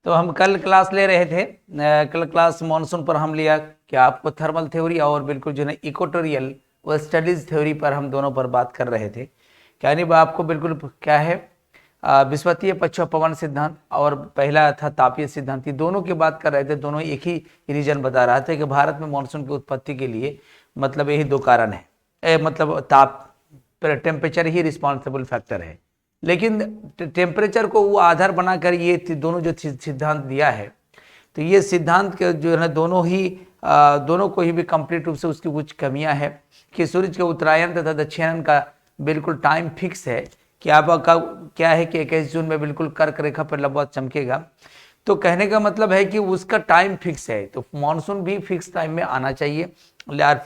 तो हम कल क्लास ले रहे थे, कल क्लास मॉनसून पर हम लिया क्या आपको थर्मल थ्योरी और बिल्कुल जो है इक्वेटोरियल व स्टडीज थ्योरी पर हम दोनों पर बात कर रहे थे। क्या नहीं आपको बिल्कुल क्या है विषुवतीय पश्चिम पवन सिद्धांत और पहला था तापीय सिद्धांत, दोनों की बात कर रहे थे। दोनों एक ही रीजन बता रहा था कि भारत में मानसून की उत्पत्ति के लिए मतलब यही दो कारण है, मतलब ताप टेम्परेचर ही रिस्पॉन्सिबल फैक्टर है। लेकिन टेम्परेचर को वो आधार बनाकर ये दोनों जो सिद्धांत दिया है, तो ये सिद्धांत के जो है दोनों को ही भी कंप्लीट रूप से उसकी कुछ कमियां है कि सूरज के उत्तरायण तथा दक्षिणायन का बिल्कुल टाइम फिक्स है कि आपका क्या है कि 21 जून में बिल्कुल कर्क रेखा पर लंबवत चमकेगा। तो कहने का मतलब है कि उसका टाइम फिक्स है, तो मानसून भी फिक्स टाइम में आना चाहिए और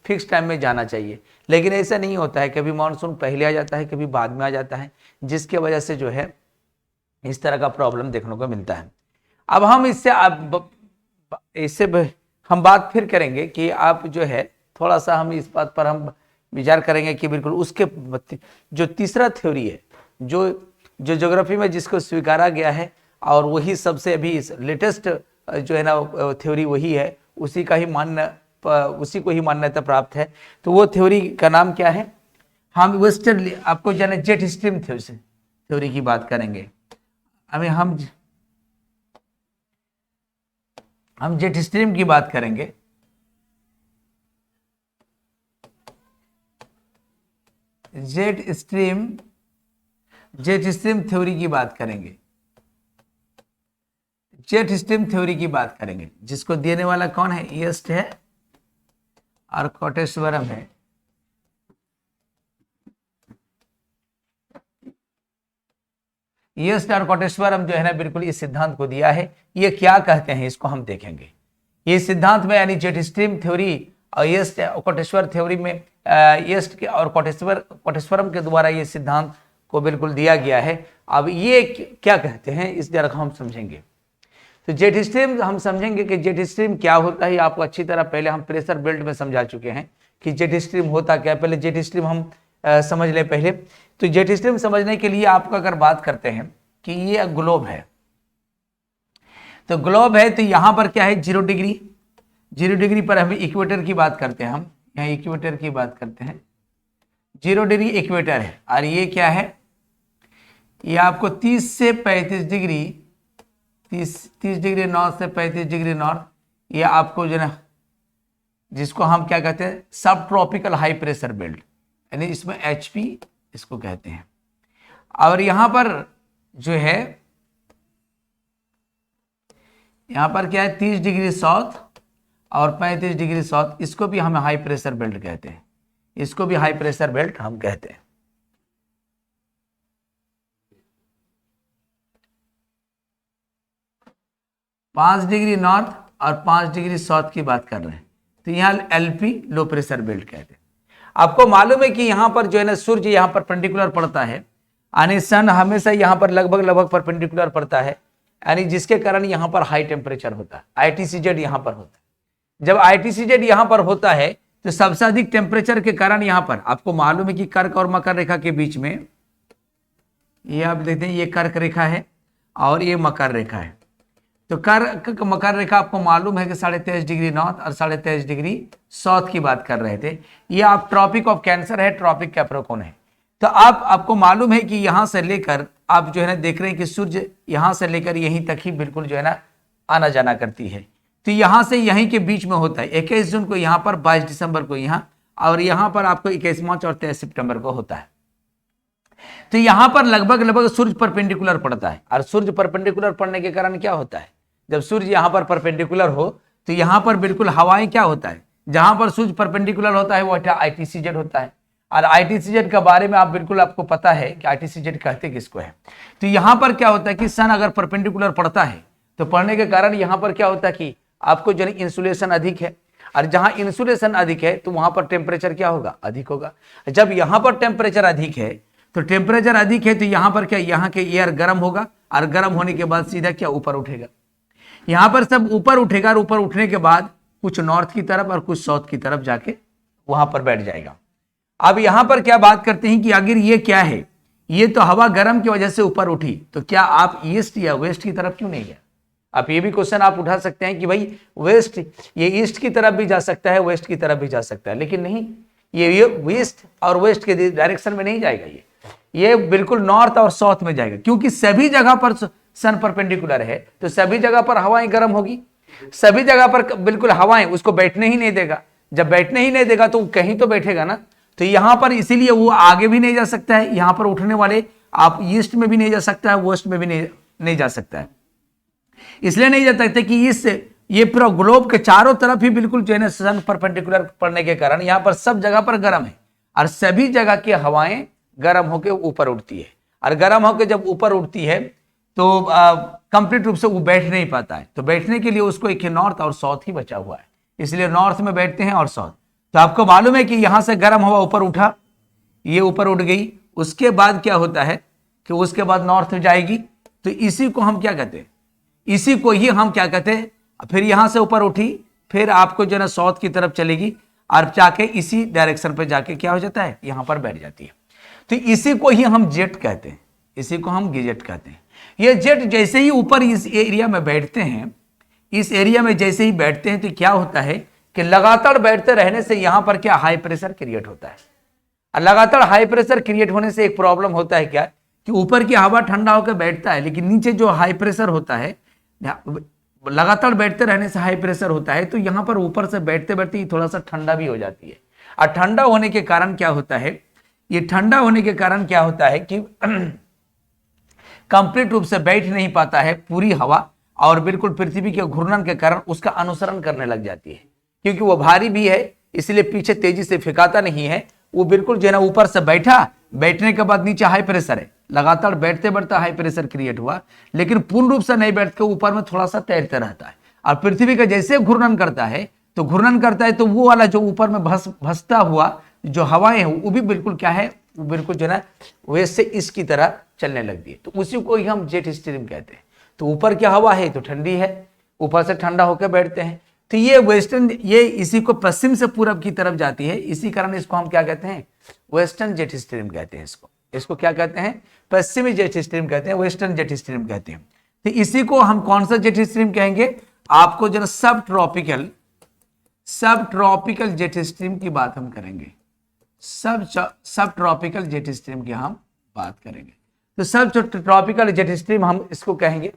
फिक्स टाइम में जाना चाहिए। लेकिन ऐसा नहीं होता है, कभी मानसून पहले आ जाता है, कभी बाद में आ जाता है, जिसकी वजह से जो है इस तरह का प्रॉब्लम देखने को मिलता है। अब हम इससे हम बात फिर करेंगे कि आप जो है थोड़ा सा हम इस बात पर हम विचार करेंगे कि बिल्कुल उसके जो तीसरा थ्योरी है जो ज्योग्राफी में जिसको स्वीकारा गया है और वही सबसे अभी लेटेस्ट जो है ना थ्योरी वही है, उसी को ही मान्यता प्राप्त है। तो वो थ्योरी का नाम क्या है? हम वेस्टर्न आपको जाने जेट स्ट्रीम थ्योरी की बात करेंगे। अभी हम जेट स्ट्रीम की बात करेंगे। जेट स्ट्रीम थ्योरी की बात करेंगे। जेट स्ट्रीम थ्योरी की बात करेंगे, जिसको देने वाला कौन है? ईस्ट है और कोटेश्वरम है। ईस्ट और कोटेश्वरम जो है ना बिल्कुल इस सिद्धांत को दिया है। ये क्या कहते हैं इसको हम देखेंगे। ये सिद्धांत में यानी जेट स्ट्रीम थ्योरी और ईस्ट कोटेश्वर थ्योरी में ईस्ट और कोटेश्वरम के द्वारा ये सिद्धांत को बिल्कुल दिया गया है। अब ये क्या कहते हैं इस तरह हम समझेंगे। तो जेट स्ट्रीम हम समझेंगे कि जेट स्ट्रीम क्या होता है। आपको अच्छी तरह पहले हम प्रेशर बेल्ट में समझा चुके हैं कि जेट स्ट्रीम होता क्या है। पहले जेट स्ट्रीम हम समझ ले पहले। तो जेट स्ट्रीम समझने के लिए आपको अगर बात करते हैं कि ये ग्लोब है, तो ग्लोब है तो यहां पर क्या है 0 डिग्री पर हम इक्वेटर की बात करते हैं। हम यहाँ इक्वेटर की बात करते हैं, 0 डिग्री इक्वेटर है। और ये क्या है? ये आपको 30 से 35 डिग्री 30 डिग्री नॉर्थ से 35 डिग्री नॉर्थ, ये आपको जो ना जिसको हम क्या कहते हैं सब ट्रॉपिकल हाई प्रेशर बेल्ट, यानी इसमें HP इसको कहते हैं। और यहां पर जो है यहां पर क्या है 30 डिग्री साउथ और 35 डिग्री साउथ, इसको भी हम हाई प्रेशर बेल्ट कहते हैं। इसको भी हाई प्रेशर बेल्ट हम कहते हैं। पांच डिग्री नॉर्थ और 5 डिग्री साउथ की बात कर रहे हैं, तो यहाँ LP लो प्रेशर बेल्ट कहते हैं। आपको मालूम है कि यहाँ पर जो है ना सूर्य यहाँ पर परपेंडिकुलर पड़ता है, यानी सन हमेशा यहाँ पर लगभग परपेंडिकुलर पड़ता है, यानी जिसके कारण यहाँ पर हाई टेम्परेचर होता है। ITCZ यहाँ पर होता है। जब ITCZ यहाँ पर होता है तो सबसे अधिक टेम्परेचर के कारण यहाँ पर आपको मालूम है कि कर्क और मकर रेखा के बीच में ये आप देखते हैं, ये कर्क रेखा है और ये मकर रेखा है। तो कर्क मकर रेखा आपको मालूम है कि 23.5 डिग्री नॉर्थ और 23.5 डिग्री साउथ की बात कर रहे थे। ये आप ट्रॉपिक ऑफ कैंसर है, ट्रॉपिक कैप्रिकॉर्न है। तो आपको मालूम है कि यहां से लेकर आप जो है ना देख रहे हैं कि सूर्य यहां से लेकर यहीं तक ही बिल्कुल जो है ना आना जाना करती है। तो यहां से यहीं के बीच में होता है। 21 जून को यहाँ पर, 22 दिसंबर को यहाँ, और यहाँ पर आपको 21 मार्च और 23 सितंबर को होता है। तो यहां पर लगभग सूर्य परपेंडिकुलर पड़ता है। और सूर्य परपेंडिकुलर पड़ने के कारण क्या होता है, जब सूर्य यहां पर परपेंडिकुलर हो तो यहां पर बिल्कुल हवाएं क्या होता है, जहां पर सूर्य परपेंडिकुलर होता है वो ITCZ होता है। और ITCZ के बारे में आप बिल्कुल आपको पता है कि ITCZ कहते किसको है। तो यहां पर क्या होता है कि सन अगर परपेंडिकुलर पड़ता है तो पड़ने के कारण यहां पर क्या होता है कि आपको जो इंसुलेशन अधिक है, और जहां इंसुलेशन अधिक है तो वहां पर टेम्परेचर क्या होगा, अधिक होगा। जब यहां पर टेम्परेचर अधिक है तो टेम्परेचर अधिक है तो यहां पर क्या, यहां के एयर गर्म होगा और गर्म होने के बाद सीधा क्या ऊपर उठेगा। यहां पर सब ऊपर उठेगा और ऊपर उठने के बाद कुछ नॉर्थ की तरफ और कुछ साउथ की तरफ जाके वहां पर बैठ जाएगा। अब यहां पर क्या बात करते हैं कि अगर ये क्या है, ये तो हवा गर्म की वजह से ऊपर उठी, तो क्या आप ईस्ट या वेस्ट की तरफ क्यों नहीं गया? आप ये भी क्वेश्चन आप उठा सकते हैं कि भाई वेस्ट ये ईस्ट की तरफ भी जा सकता है, वेस्ट की तरफ भी जा सकता है, लेकिन नहीं, ये ईस्ट और वेस्ट के डायरेक्शन में नहीं जाएगा, ये बिल्कुल नॉर्थ और साउथ में जाएगा, क्योंकि सभी जगह पर सन परपेंडिकुलर है, तो सभी जगह पर हवाएं गर्म होगी, सभी जगह पर बिल्कुल हवाएं उसको बैठने ही नहीं देगा। जब बैठने ही नहीं देगा तो कहीं तो बैठेगा ना, तो यहां पर इसीलिए वो आगे भी नहीं जा सकता है, यहां पर उठने वाले आप ईस्ट में भी नहीं जा सकता है, वेस्ट में भी नहीं जा सकता है। इसलिए नहीं जा सकते कि ये पूरा ग्लोब के चारों तरफ ही बिल्कुल जो है ना सन परपेंडिकुलर पड़ने के कारण यहां पर सब जगह पर गर्म है, और सभी जगह की हवाएं गर्म होकर ऊपर उठती है, और गर्म होकर जब ऊपर उठती है तो कंप्लीट रूप से वो बैठ नहीं पाता है, तो बैठने के लिए उसको एक नॉर्थ और साउथ ही बचा हुआ है, इसलिए नॉर्थ में बैठते हैं और साउथ। तो आपको मालूम है कि यहां से गर्म हवा ऊपर उठा, ये ऊपर उठ गई, उसके बाद क्या होता है कि उसके बाद नॉर्थ में जाएगी, तो इसी को हम क्या कहते हैं, इसी को ही हम क्या कहते हैं, फिर यहां से ऊपर उठी, फिर आपको जो है ना साउथ की तरफ चलेगी, और जाके इसी डायरेक्शन पे जाके क्या हो जाता है, यहां पर बैठ जाती है। तो इसी को ही हम जेट कहते हैं, इसी को हम गिजेट कहते हैं। ये जेट जैसे ही ऊपर इस एरिया में बैठते हैं, इस एरिया में जैसे ही बैठते हैं, तो क्या होता है कि लगातार बैठते रहने से यहां पर क्या हाई प्रेशर क्रिएट होता है, और लगातार हाई प्रेशर क्रिएट होने से एक प्रॉब्लम होता है क्या कि ऊपर की हवा ठंडा होकर बैठता है, लेकिन नीचे जो हाई प्रेशर होता है, लगातार बैठते रहने से हाई प्रेशर होता है, तो यहां पर ऊपर से बैठते बैठते थोड़ा सा ठंडा भी हो जाती है, और ठंडा होने के कारण क्या होता है, ये ठंडा होने के कारण क्या होता है कि कंप्लीट रूप से बैठ नहीं पाता है पूरी हवा, और बिल्कुल पृथ्वी के घूर्णन के कारण उसका अनुसरण करने लग जाती है, क्योंकि वो भारी भी है, इसलिए पीछे तेजी से फेंकाता नहीं है, वो बिल्कुल जो है ना ऊपर से बैठा, बैठने के बाद नीचे हाई प्रेशर है, लगातार बैठते बैठते हाई प्रेशर क्रिएट हुआ, लेकिन पूर्ण रूप से नहीं बैठ के ऊपर में थोड़ा सा तैरते रहता है, और पृथ्वी का जैसे घूर्णन करता है, तो वो वाला जो ऊपर में भसता हुआ जो हवाएं हैं वो भी बिल्कुल क्या है, वो बिल्कुल जो है ना वैसे इसकी तरह चलने लगती है, तो उसी को ही हम जेट स्ट्रीम कहते हैं। तो ऊपर की हवा है तो ठंडी है, ऊपर से ठंडा होकर बैठते हैं, तो ये वेस्टर्न, ये इसी को पश्चिम से पूरब की तरफ जाती है, इसी कारण इसको हम क्या कहते हैं, वेस्टर्न जेट स्ट्रीम कहते हैं। इसको क्या कहते हैं, पश्चिमी जेट स्ट्रीम कहते हैं, वेस्टर्न जेट स्ट्रीम कहते हैं। तो इसी को हम कौन सा जेट स्ट्रीम कहेंगे, आपको जो सब ट्रॉपिकल जेट स्ट्रीम की बात हम करेंगे, सब ट्रॉपिकल जेट स्ट्रीम की हम बात करेंगे। तो सब ट्रॉपिकल जेट स्ट्रीम हम इसको कहेंगे।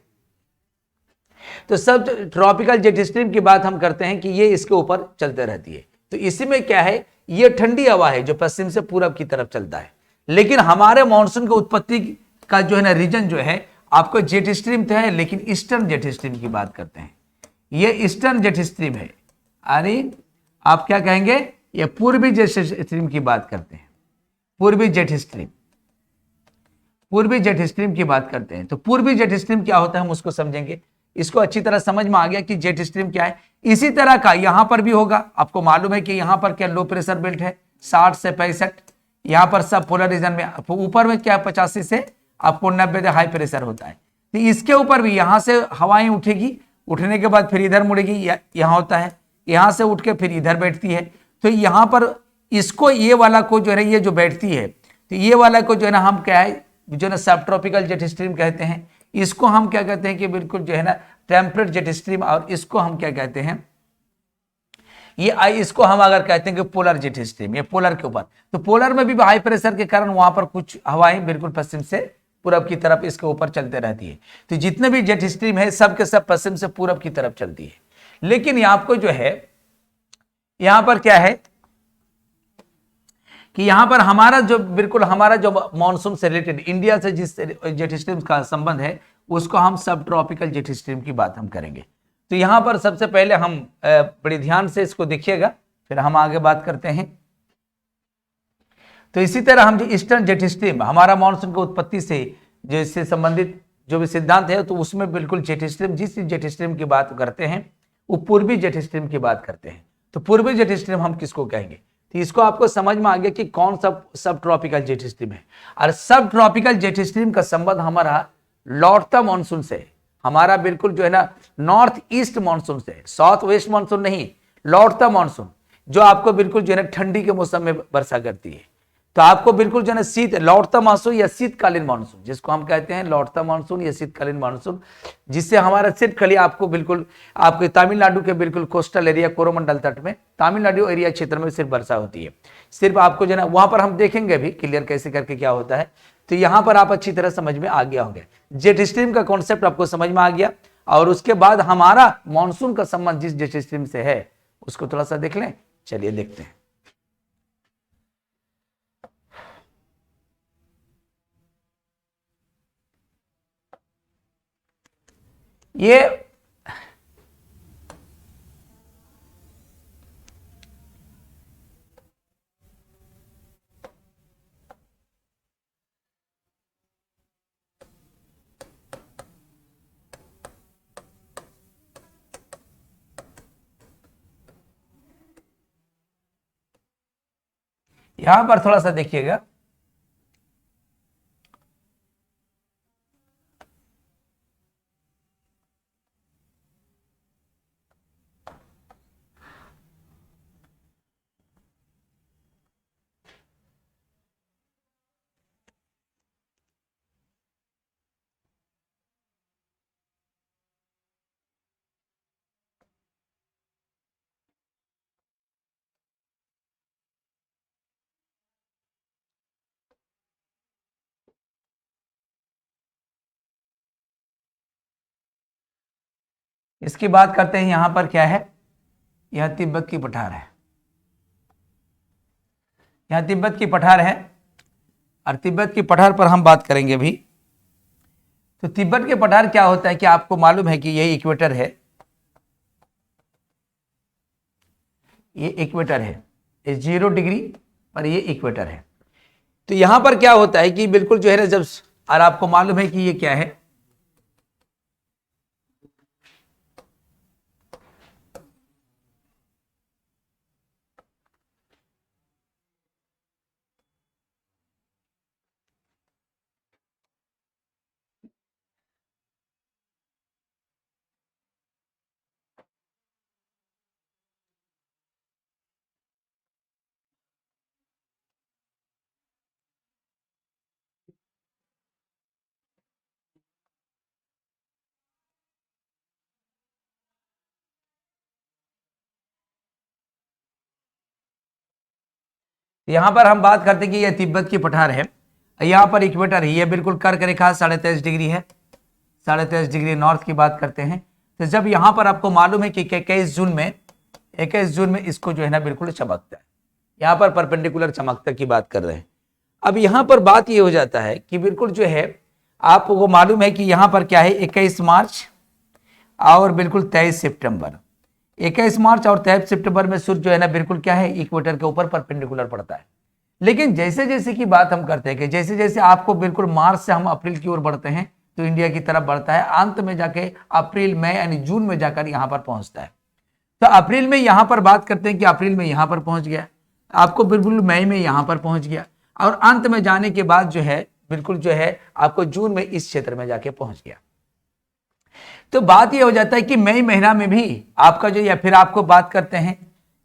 तो सब ट्रॉपिकल जेट स्ट्रीम की बात हम करते हैं कि ये इसके ऊपर चलते रहती है, तो इसी में क्या है, ये ठंडी हवा है जो पश्चिम से पूरब की तरफ चलता है, लेकिन हमारे मानसून की उत्पत्ति का जो है ना रीजन जो है आपको जेट स्ट्रीम तो है, लेकिन ईस्टर्न जेट स्ट्रीम की बात करते हैं, ये ईस्टर्न जेट स्ट्रीम है, अरे आप क्या कहेंगे, ये पूर्वी जेट स्ट्रीम की बात करते हैं, पूर्वी जेट स्ट्रीम की बात करते हैं। तो पूर्वी जेट स्ट्रीम क्या होता है हम उसको समझेंगे, इसको अच्छी तरह समझ में आ गया कि जेट स्ट्रीम क्या है। इसी तरह का यहां पर भी होगा, आपको मालूम है कि यहां पर क्या लो प्रेशर बेल्ट है 60 से 65, यहां पर सब पोलर रीजन में, ऊपर में क्या 85 से आपको 90 हाई प्रेशर होता है, तो इसके ऊपर भी यहां से हवाएं उठेगी, उठने के बाद फिर इधर मुड़ेगी, यहां होता है, यहां से उठ के फिर इधर बैठती है, तो यहां पर इसको ये वाला को जो है ये जो बैठती है, तो ये वाला को जो है ना हम क्या है जो ना सब ट्रॉपिकल जेट स्ट्रीम कहते हैं। इसको हम क्या कहते हैं कि बिल्कुल जो है ना टेम्परेट जेट स्ट्रीम, और इसको हम क्या कहते हैं, ये इसको हम अगर कहते हैं कि पोलर जेट स्ट्रीम, ये पोलर के ऊपर, तो पोलर में भी हाई प्रेशर के कारण वहां पर कुछ हवाएं बिल्कुल पश्चिम से पूरब की तरफ इसके ऊपर चलते रहती है। तो जितने भी जेट स्ट्रीम है सब के सब पश्चिम से पूरब की तरफ चलती है, लेकिन आपको जो है यहां पर क्या है कि यहां पर हमारा जो मॉनसून से रिलेटेड इंडिया से जिस जेट स्ट्रीम का संबंध है उसको हम सब ट्रॉपिकल जेट स्ट्रीम की बात हम करेंगे। तो यहां पर सबसे पहले हम बड़े ध्यान से इसको देखिएगा, फिर हम आगे बात करते हैं। तो इसी तरह हम जो ईस्टर्न जेट स्ट्रीम हमारा मॉनसून की उत्पत्ति से जो इससे संबंधित जो भी सिद्धांत है, तो उसमें बिल्कुल जेट स्ट्रीम, जिस जेट स्ट्रीम की बात करते हैं वो पूर्वी जेट स्ट्रीम की बात करते हैं। तो पूर्वी जेट स्ट्रीम हम किसको कहेंगे, तो इसको आपको समझ में आ गया कि कौन सा सब ट्रॉपिकल जेट स्ट्रीम है। और सब ट्रॉपिकल जेट स्ट्रीम का संबंध हमारा लौटता मानसून से, हमारा बिल्कुल जो है ना नॉर्थ ईस्ट मानसून से, साउथ वेस्ट मानसून नहीं, लौटता मानसून जो आपको बिल्कुल जो है ना ठंडी के मौसम में वर्षा करती है। तो आपको बिल्कुल जो है ना शीत लौटता मानसून या शीतकालीन मानसून, जिसको हम कहते हैं लौटता मानसून या शीतकालीन मानसून, जिससे हमारा सिर्फ खाली आपको बिल्कुल आपके तमिलनाडु के बिल्कुल कोस्टल एरिया कोरोमंडल तट में, तमिलनाडु एरिया क्षेत्र में सिर्फ वर्षा होती है। सिर्फ आपको जो है ना वहां पर हम देखेंगे भी क्लियर कैसे करके क्या होता है। तो यहां पर आप अच्छी तरह समझ में आ गया होंगे, जेट स्ट्रीम का कॉन्सेप्ट आपको समझ में आ गया। और उसके बाद हमारा मानसून का संबंध जिस जेट स्ट्रीम से है उसको थोड़ा सा देख लें। चलिए देखते हैं। ये यहां पर थोड़ा सा देखिएगा, इसकी बात करते हैं। यहां पर क्या है, यह तिब्बत की पठार है, यहां तिब्बत की पठार है। और तिब्बत की पठार पर हम बात करेंगे भी। तो तिब्बत के पठार क्या होता है कि आपको मालूम है कि यह इक्वेटर है, ये इक्वेटर है, ये 0 डिग्री पर ये इक्वेटर है। तो यहां पर क्या होता है कि बिल्कुल जो है ना जब, और आपको मालूम है कि ये क्या है, यहां पर हम बात करते हैं कि यह तिब्बत की पठार है, यहां पर इक्वेटर है, ये बिल्कुल कर्क रेखा 23.5 डिग्री है, 23.5 डिग्री नॉर्थ की बात करते हैं। तो जब यहां पर आपको मालूम है कि 21 जून में इसको जो है ना बिल्कुल चमकता है, यहां पर परपेंडिकुलर चमकता की बात कर रहे हैं। अब यहां पर बात ये हो जाता है कि बिल्कुल जो है आपको मालूम है कि यहां पर क्या है, 21 मार्च और बिल्कुल 23 सितंबर, 21 मार्च और 23 सितंबर में सूर्य जो है ना बिल्कुल क्या है, इक्वेटर के ऊपर परपेंडिकुलर पड़ता है। लेकिन जैसे जैसे की बात हम करते हैं कि जैसे जैसे आपको बिल्कुल मार्च से हम अप्रैल की ओर बढ़ते हैं तो इंडिया की तरफ बढ़ता है, अंत में जाके अप्रैल मई यानी जून में जाकर यहां पर पहुंचता है। तो अप्रैल में यहां पर बात करते हैं कि अप्रैल में यहां पर पहुंच गया, आपको बिल्कुल मई में यहां पर पहुंच गया, और अंत में जाने के बाद जो है बिल्कुल जो है आपको जून में इस क्षेत्र में जाके पहुंच गया। तो बात यह हो जाता है कि मई महीना में भी आपका जो, या फिर आपको बात करते हैं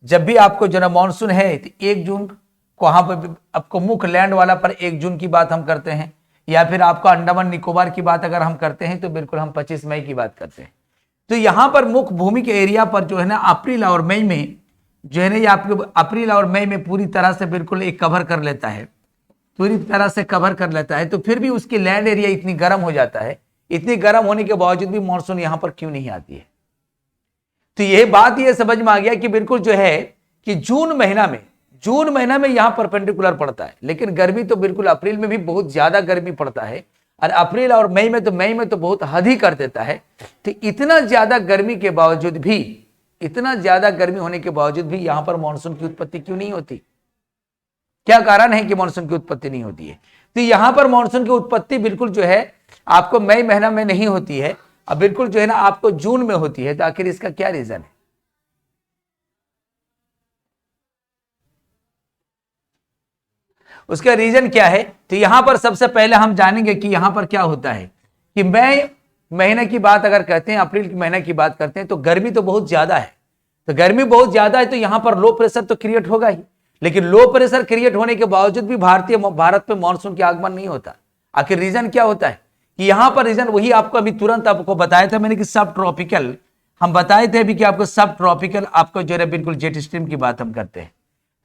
जब भी आपको जो ना मानसून है तो 1 जून को वहां पर आपको मुख्य लैंड वाला पर 1 जून की बात हम करते हैं, या फिर आपको अंडमान निकोबार की बात अगर हम करते हैं तो बिल्कुल हम 25 मई की बात करते हैं। तो यहां पर मुख्य भूमि के एरिया पर जो है ना अप्रैल और मई में जो है ना, ये आपको अप्रैल और मई में पूरी तरह से बिल्कुल एक कवर कर लेता है, पूरी तरह से कवर कर लेता है। तो फिर भी उसकी लैंड एरिया इतनी गर्म हो जाता है, इतनी गर्म होने के बावजूद भी मानसून यहां पर क्यों नहीं आती है। तो यह बात यह समझ में आ गया कि बिल्कुल जो है कि जून महीना में यहां परपेंडिकुलर पड़ता है, लेकिन गर्मी तो बिल्कुल अप्रैल में भी बहुत ज्यादा गर्मी पड़ता है, और अप्रैल और मई में तो बहुत हद ही कर देता है। तो इतना ज्यादा गर्मी के बावजूद भी, इतना ज्यादा गर्मी होने के बावजूद भी यहां पर मानसून की उत्पत्ति क्यों नहीं होती, क्या कारण है कि मानसून की उत्पत्ति नहीं होती है। तो यहां पर मानसून की उत्पत्ति बिल्कुल जो है आपको मई महीना में नहीं होती है, अब बिल्कुल जो है ना आपको जून में होती है। तो आखिर इसका क्या रीजन है? उसका रीजन क्या है? तो यहां पर सबसे पहले हम जानेंगे कि यहां पर क्या होता है कि मई महीने की बात अगर कहते हैं, अप्रैल के महीने की बात करते हैं, तो गर्मी तो बहुत ज्यादा है। तो गर्मी बहुत ज्यादा है तो यहां पर लो प्रेशर तो क्रिएट होगा ही। लेकिन लो प्रेशर क्रिएट होने के बावजूद भी भारत पे मानसून के आगमन नहीं होता। आखिर रीजन क्या होता है कि यहां पर रीजन वही आपको अभी तुरंत आपको बताया था मैंने कि सब ट्रॉपिकल, हम बताए थे अभी कि आपको सब ट्रॉपिकल आपको जो है बिल्कुल जेट स्ट्रीम की बात हम करते हैं।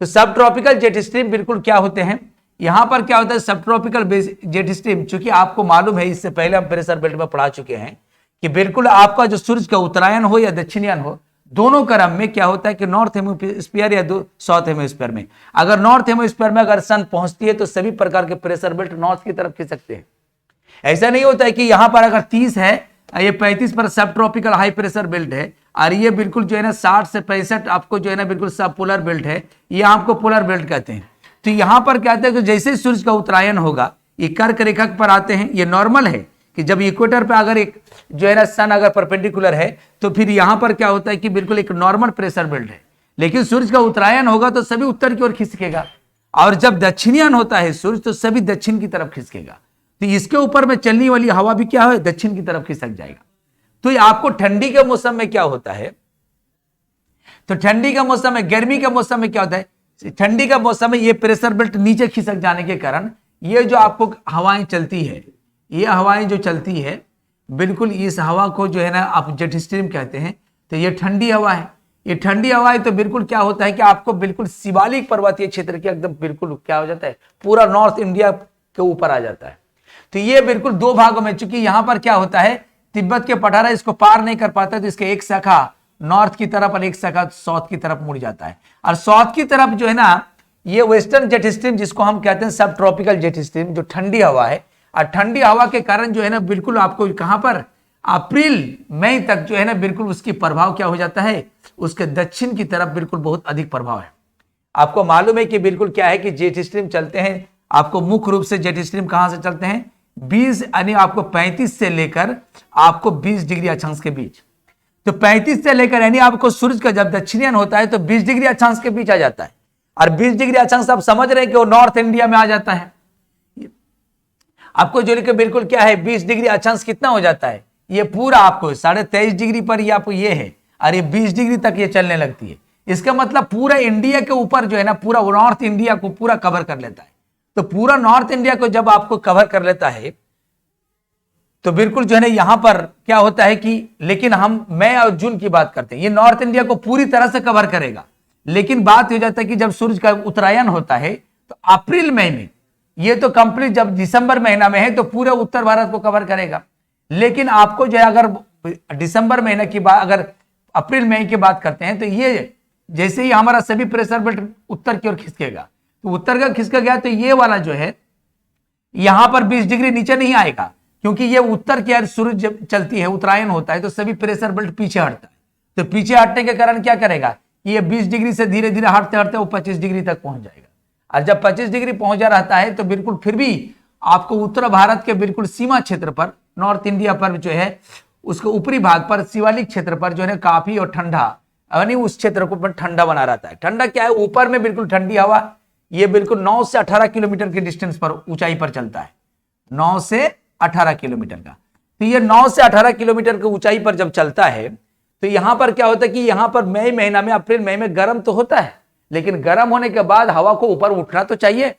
तो सब ट्रॉपिकल जेट स्ट्रीम बिल्कुल क्या होते हैं, यहां पर क्या होता है सब ट्रॉपिकल जेट स्ट्रीम, चूंकि आपको मालूम है इससे पहले हम प्रेशर बेल्ट में पढ़ा चुके हैं कि बिल्कुल आपका जो सूरज का उत्तरायण हो या दक्षिणायन हो, दोनों क्रम में क्या होता है कि नॉर्थ हेमिस्फीयर या साउथ हेमिस्फीयर में, अगर नॉर्थ हेमिस्फीयर में अगर सन पहुंचती है तो सभी प्रकार के प्रेशर बेल्ट नॉर्थ की तरफ खिसकते हैं। ऐसा नहीं होता है कि यहां पर अगर 30 है, ये 35 पर सब ट्रॉपिकल हाई प्रेशर बेल्ट है और ये बिल्कुल जो है ना 60 से 65 आपको जो है ना बिल्कुल सब पोलर बेल्ट है, ये आपको पोलर बेल्ट कहते हैं। तो यहां पर क्या कहते हैं कि जैसे सूरज का उत्तरायण होगा ये कर्क रेखा पर आते हैं, ये नॉर्मल है कि जब इक्वेटर पे अगर एक जो है ना सन अगर परपेंडिकुलर है तो फिर यहां पर क्या होता है कि बिल्कुल एक नॉर्मल प्रेशर बेल्ट है। लेकिन सूरज का उत्तरायण होगा तो सभी उत्तर की ओर खिसकेगा, और जब दक्षिणायन होता है सूरज तो सभी दक्षिण की तरफ खिसकेगा। तो इसके ऊपर में चलने वाली हवा भी क्या है, दक्षिण की तरफ खिसक जाएगा। तो ये आपको ठंडी के मौसम में क्या होता है, तो ठंडी का मौसम में, गर्मी के मौसम में क्या होता है, ठंडी का मौसम में ये प्रेशर बेल्ट नीचे खिसक जाने के कारण ये जो आपको हवाएं चलती है, ये हवाएं जो चलती है बिल्कुल इस हवा को जो है ना आप जेट स्ट्रीम कहते हैं। तो ये ठंडी हवा है, ये ठंडी हवा है तो बिल्कुल क्या होता है कि आपको बिल्कुल शिवालिक पर्वतीय क्षेत्र के एकदम बिल्कुल क्या हो जाता है, पूरा नॉर्थ इंडिया के ऊपर आ जाता है। तो ये बिल्कुल दो भागों में, चूंकि यहां पर क्या होता है तिब्बत के पठारा इसको पार नहीं कर पाता, तो इसके एक शाखा नॉर्थ की तरफ और एक शाखा साउथ की तरफ मुड़ जाता है। और साउथ की तरफ जो है ना ये वेस्टर्न जेट स्ट्रीम जिसको हम कहते हैं सब ट्रॉपिकल जेट स्ट्रीम, जो ठंडी हवा है, और ठंडी हवा के कारण जो है ना बिल्कुल आपको कहां पर अप्रैल मई तक जो है ना बिल्कुल उसकी प्रभाव क्या हो जाता है, उसके दक्षिण की तरफ बिल्कुल बहुत अधिक प्रभाव है। आपको मालूम है कि बिल्कुल क्या है कि जेट स्ट्रीम चलते हैं, आपको मुख्य रूप से जेट स्ट्रीम कहां से चलते हैं, 20 यानी आपको 35 से लेकर आपको 20 डिग्री अक्षांश के बीच। तो 35 से लेकर यानी आपको सूरज का जब दक्षिणायन होता है तो 20 डिग्री अक्षांश के बीच आ जाता है, और 20 डिग्री अक्षांश आप समझ रहे हैं कि वो नॉर्थ इंडिया में आ जाता है। आपको जो लिखे बिल्कुल क्या है 20 डिग्री अक्षांश कितना हो जाता है, ये पूरा आपको 23.5 डिग्री पर ये आपको ये है, और ये 20 डिग्री तक ये चलने लगती है। इसका मतलब पूरा इंडिया के ऊपर जो है ना पूरा नॉर्थ इंडिया को पूरा कवर कर लेता है। तो पूरा नॉर्थ इंडिया को जब आपको कवर कर लेता है तो बिल्कुल जो है ना यहां पर क्या होता है कि, लेकिन हम मई और जून की बात करते हैं, ये नॉर्थ इंडिया को पूरी तरह से कवर करेगा। लेकिन बात हो जाता है कि जब सूरज का उत्तरायण होता है तो अप्रैल मई में, ये तो कंप्लीट जब दिसंबर महीना में है तो पूरे उत्तर भारत को कवर करेगा। लेकिन आपको जो है अगर दिसंबर महीने की बात, अगर अप्रैल मई की बात करते हैं तो ये जैसे ही हमारा सभी प्रेशर बेल्ट उत्तर की ओर खिसकेगा, तो उत्तर का खिसक गया तो ये वाला जो है यहां पर 20 डिग्री नीचे नहीं आएगा, क्योंकि ये उत्तर की ओर सूरज जब चलती है उत्तरायण होता है तो सभी प्रेशर बेल्ट पीछे हटता है। तो पीछे हटने के कारण क्या करेगा, ये 20 डिग्री से धीरे धीरे हटते हटते वो 25 डिग्री तक पहुंच जाएगा। और जब 25 डिग्री पहुंचा रहता है तो बिल्कुल फिर भी आपको उत्तर भारत के बिल्कुल सीमा क्षेत्र पर, नॉर्थ इंडिया पर जो है उसके ऊपरी भाग पर शिवालिक क्षेत्र पर जो है काफी और ठंडा, यानी उस क्षेत्र को ठंडा बना रहता है। ठंडा क्या है, ऊपर में बिल्कुल ठंडी हवा, ये बिल्कुल 9 से 18 किलोमीटर के डिस्टेंस पर ऊंचाई पर चलता है, 9 से 18 किलोमीटर का। तो ये 9 से 18 किलोमीटर की ऊंचाई पर जब चलता है तो यहां पर क्या होता है कि यहां पर मई महीना में, अप्रैल मई में गर्म तो होता है, लेकिन गर्म होने के बाद हवा को ऊपर उठना तो चाहिए।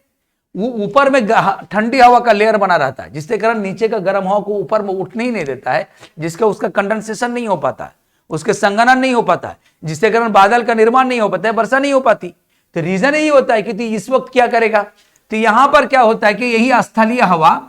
वो ऊपर में ठंडी हवा का लेयर बना रहता है, जिसके कारण नीचे का गर्म हवा को ऊपर में उठने ही नहीं देता है, जिसका उसका कंडेंसेशन नहीं हो पाता है, उसके संघनन नहीं हो पाता है, जिसके कारण बादल का निर्माण नहीं हो पाता है, वर्षा नहीं हो पाती। तो रीजन यही होता है कि तो इस वक्त क्या करेगा, तो यहां पर क्या होता है कि यही स्थलीय हवा